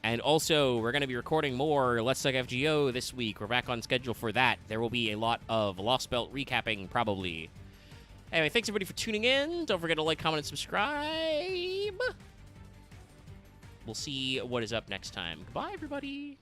And also, we're going to be recording more Let's Talk FGO this week. We're back on schedule for that. There will be a lot of Lost Belt recapping, probably. Anyway, thanks everybody for tuning in. Don't forget to like, comment, and subscribe. We'll see what is up next time. Goodbye, everybody.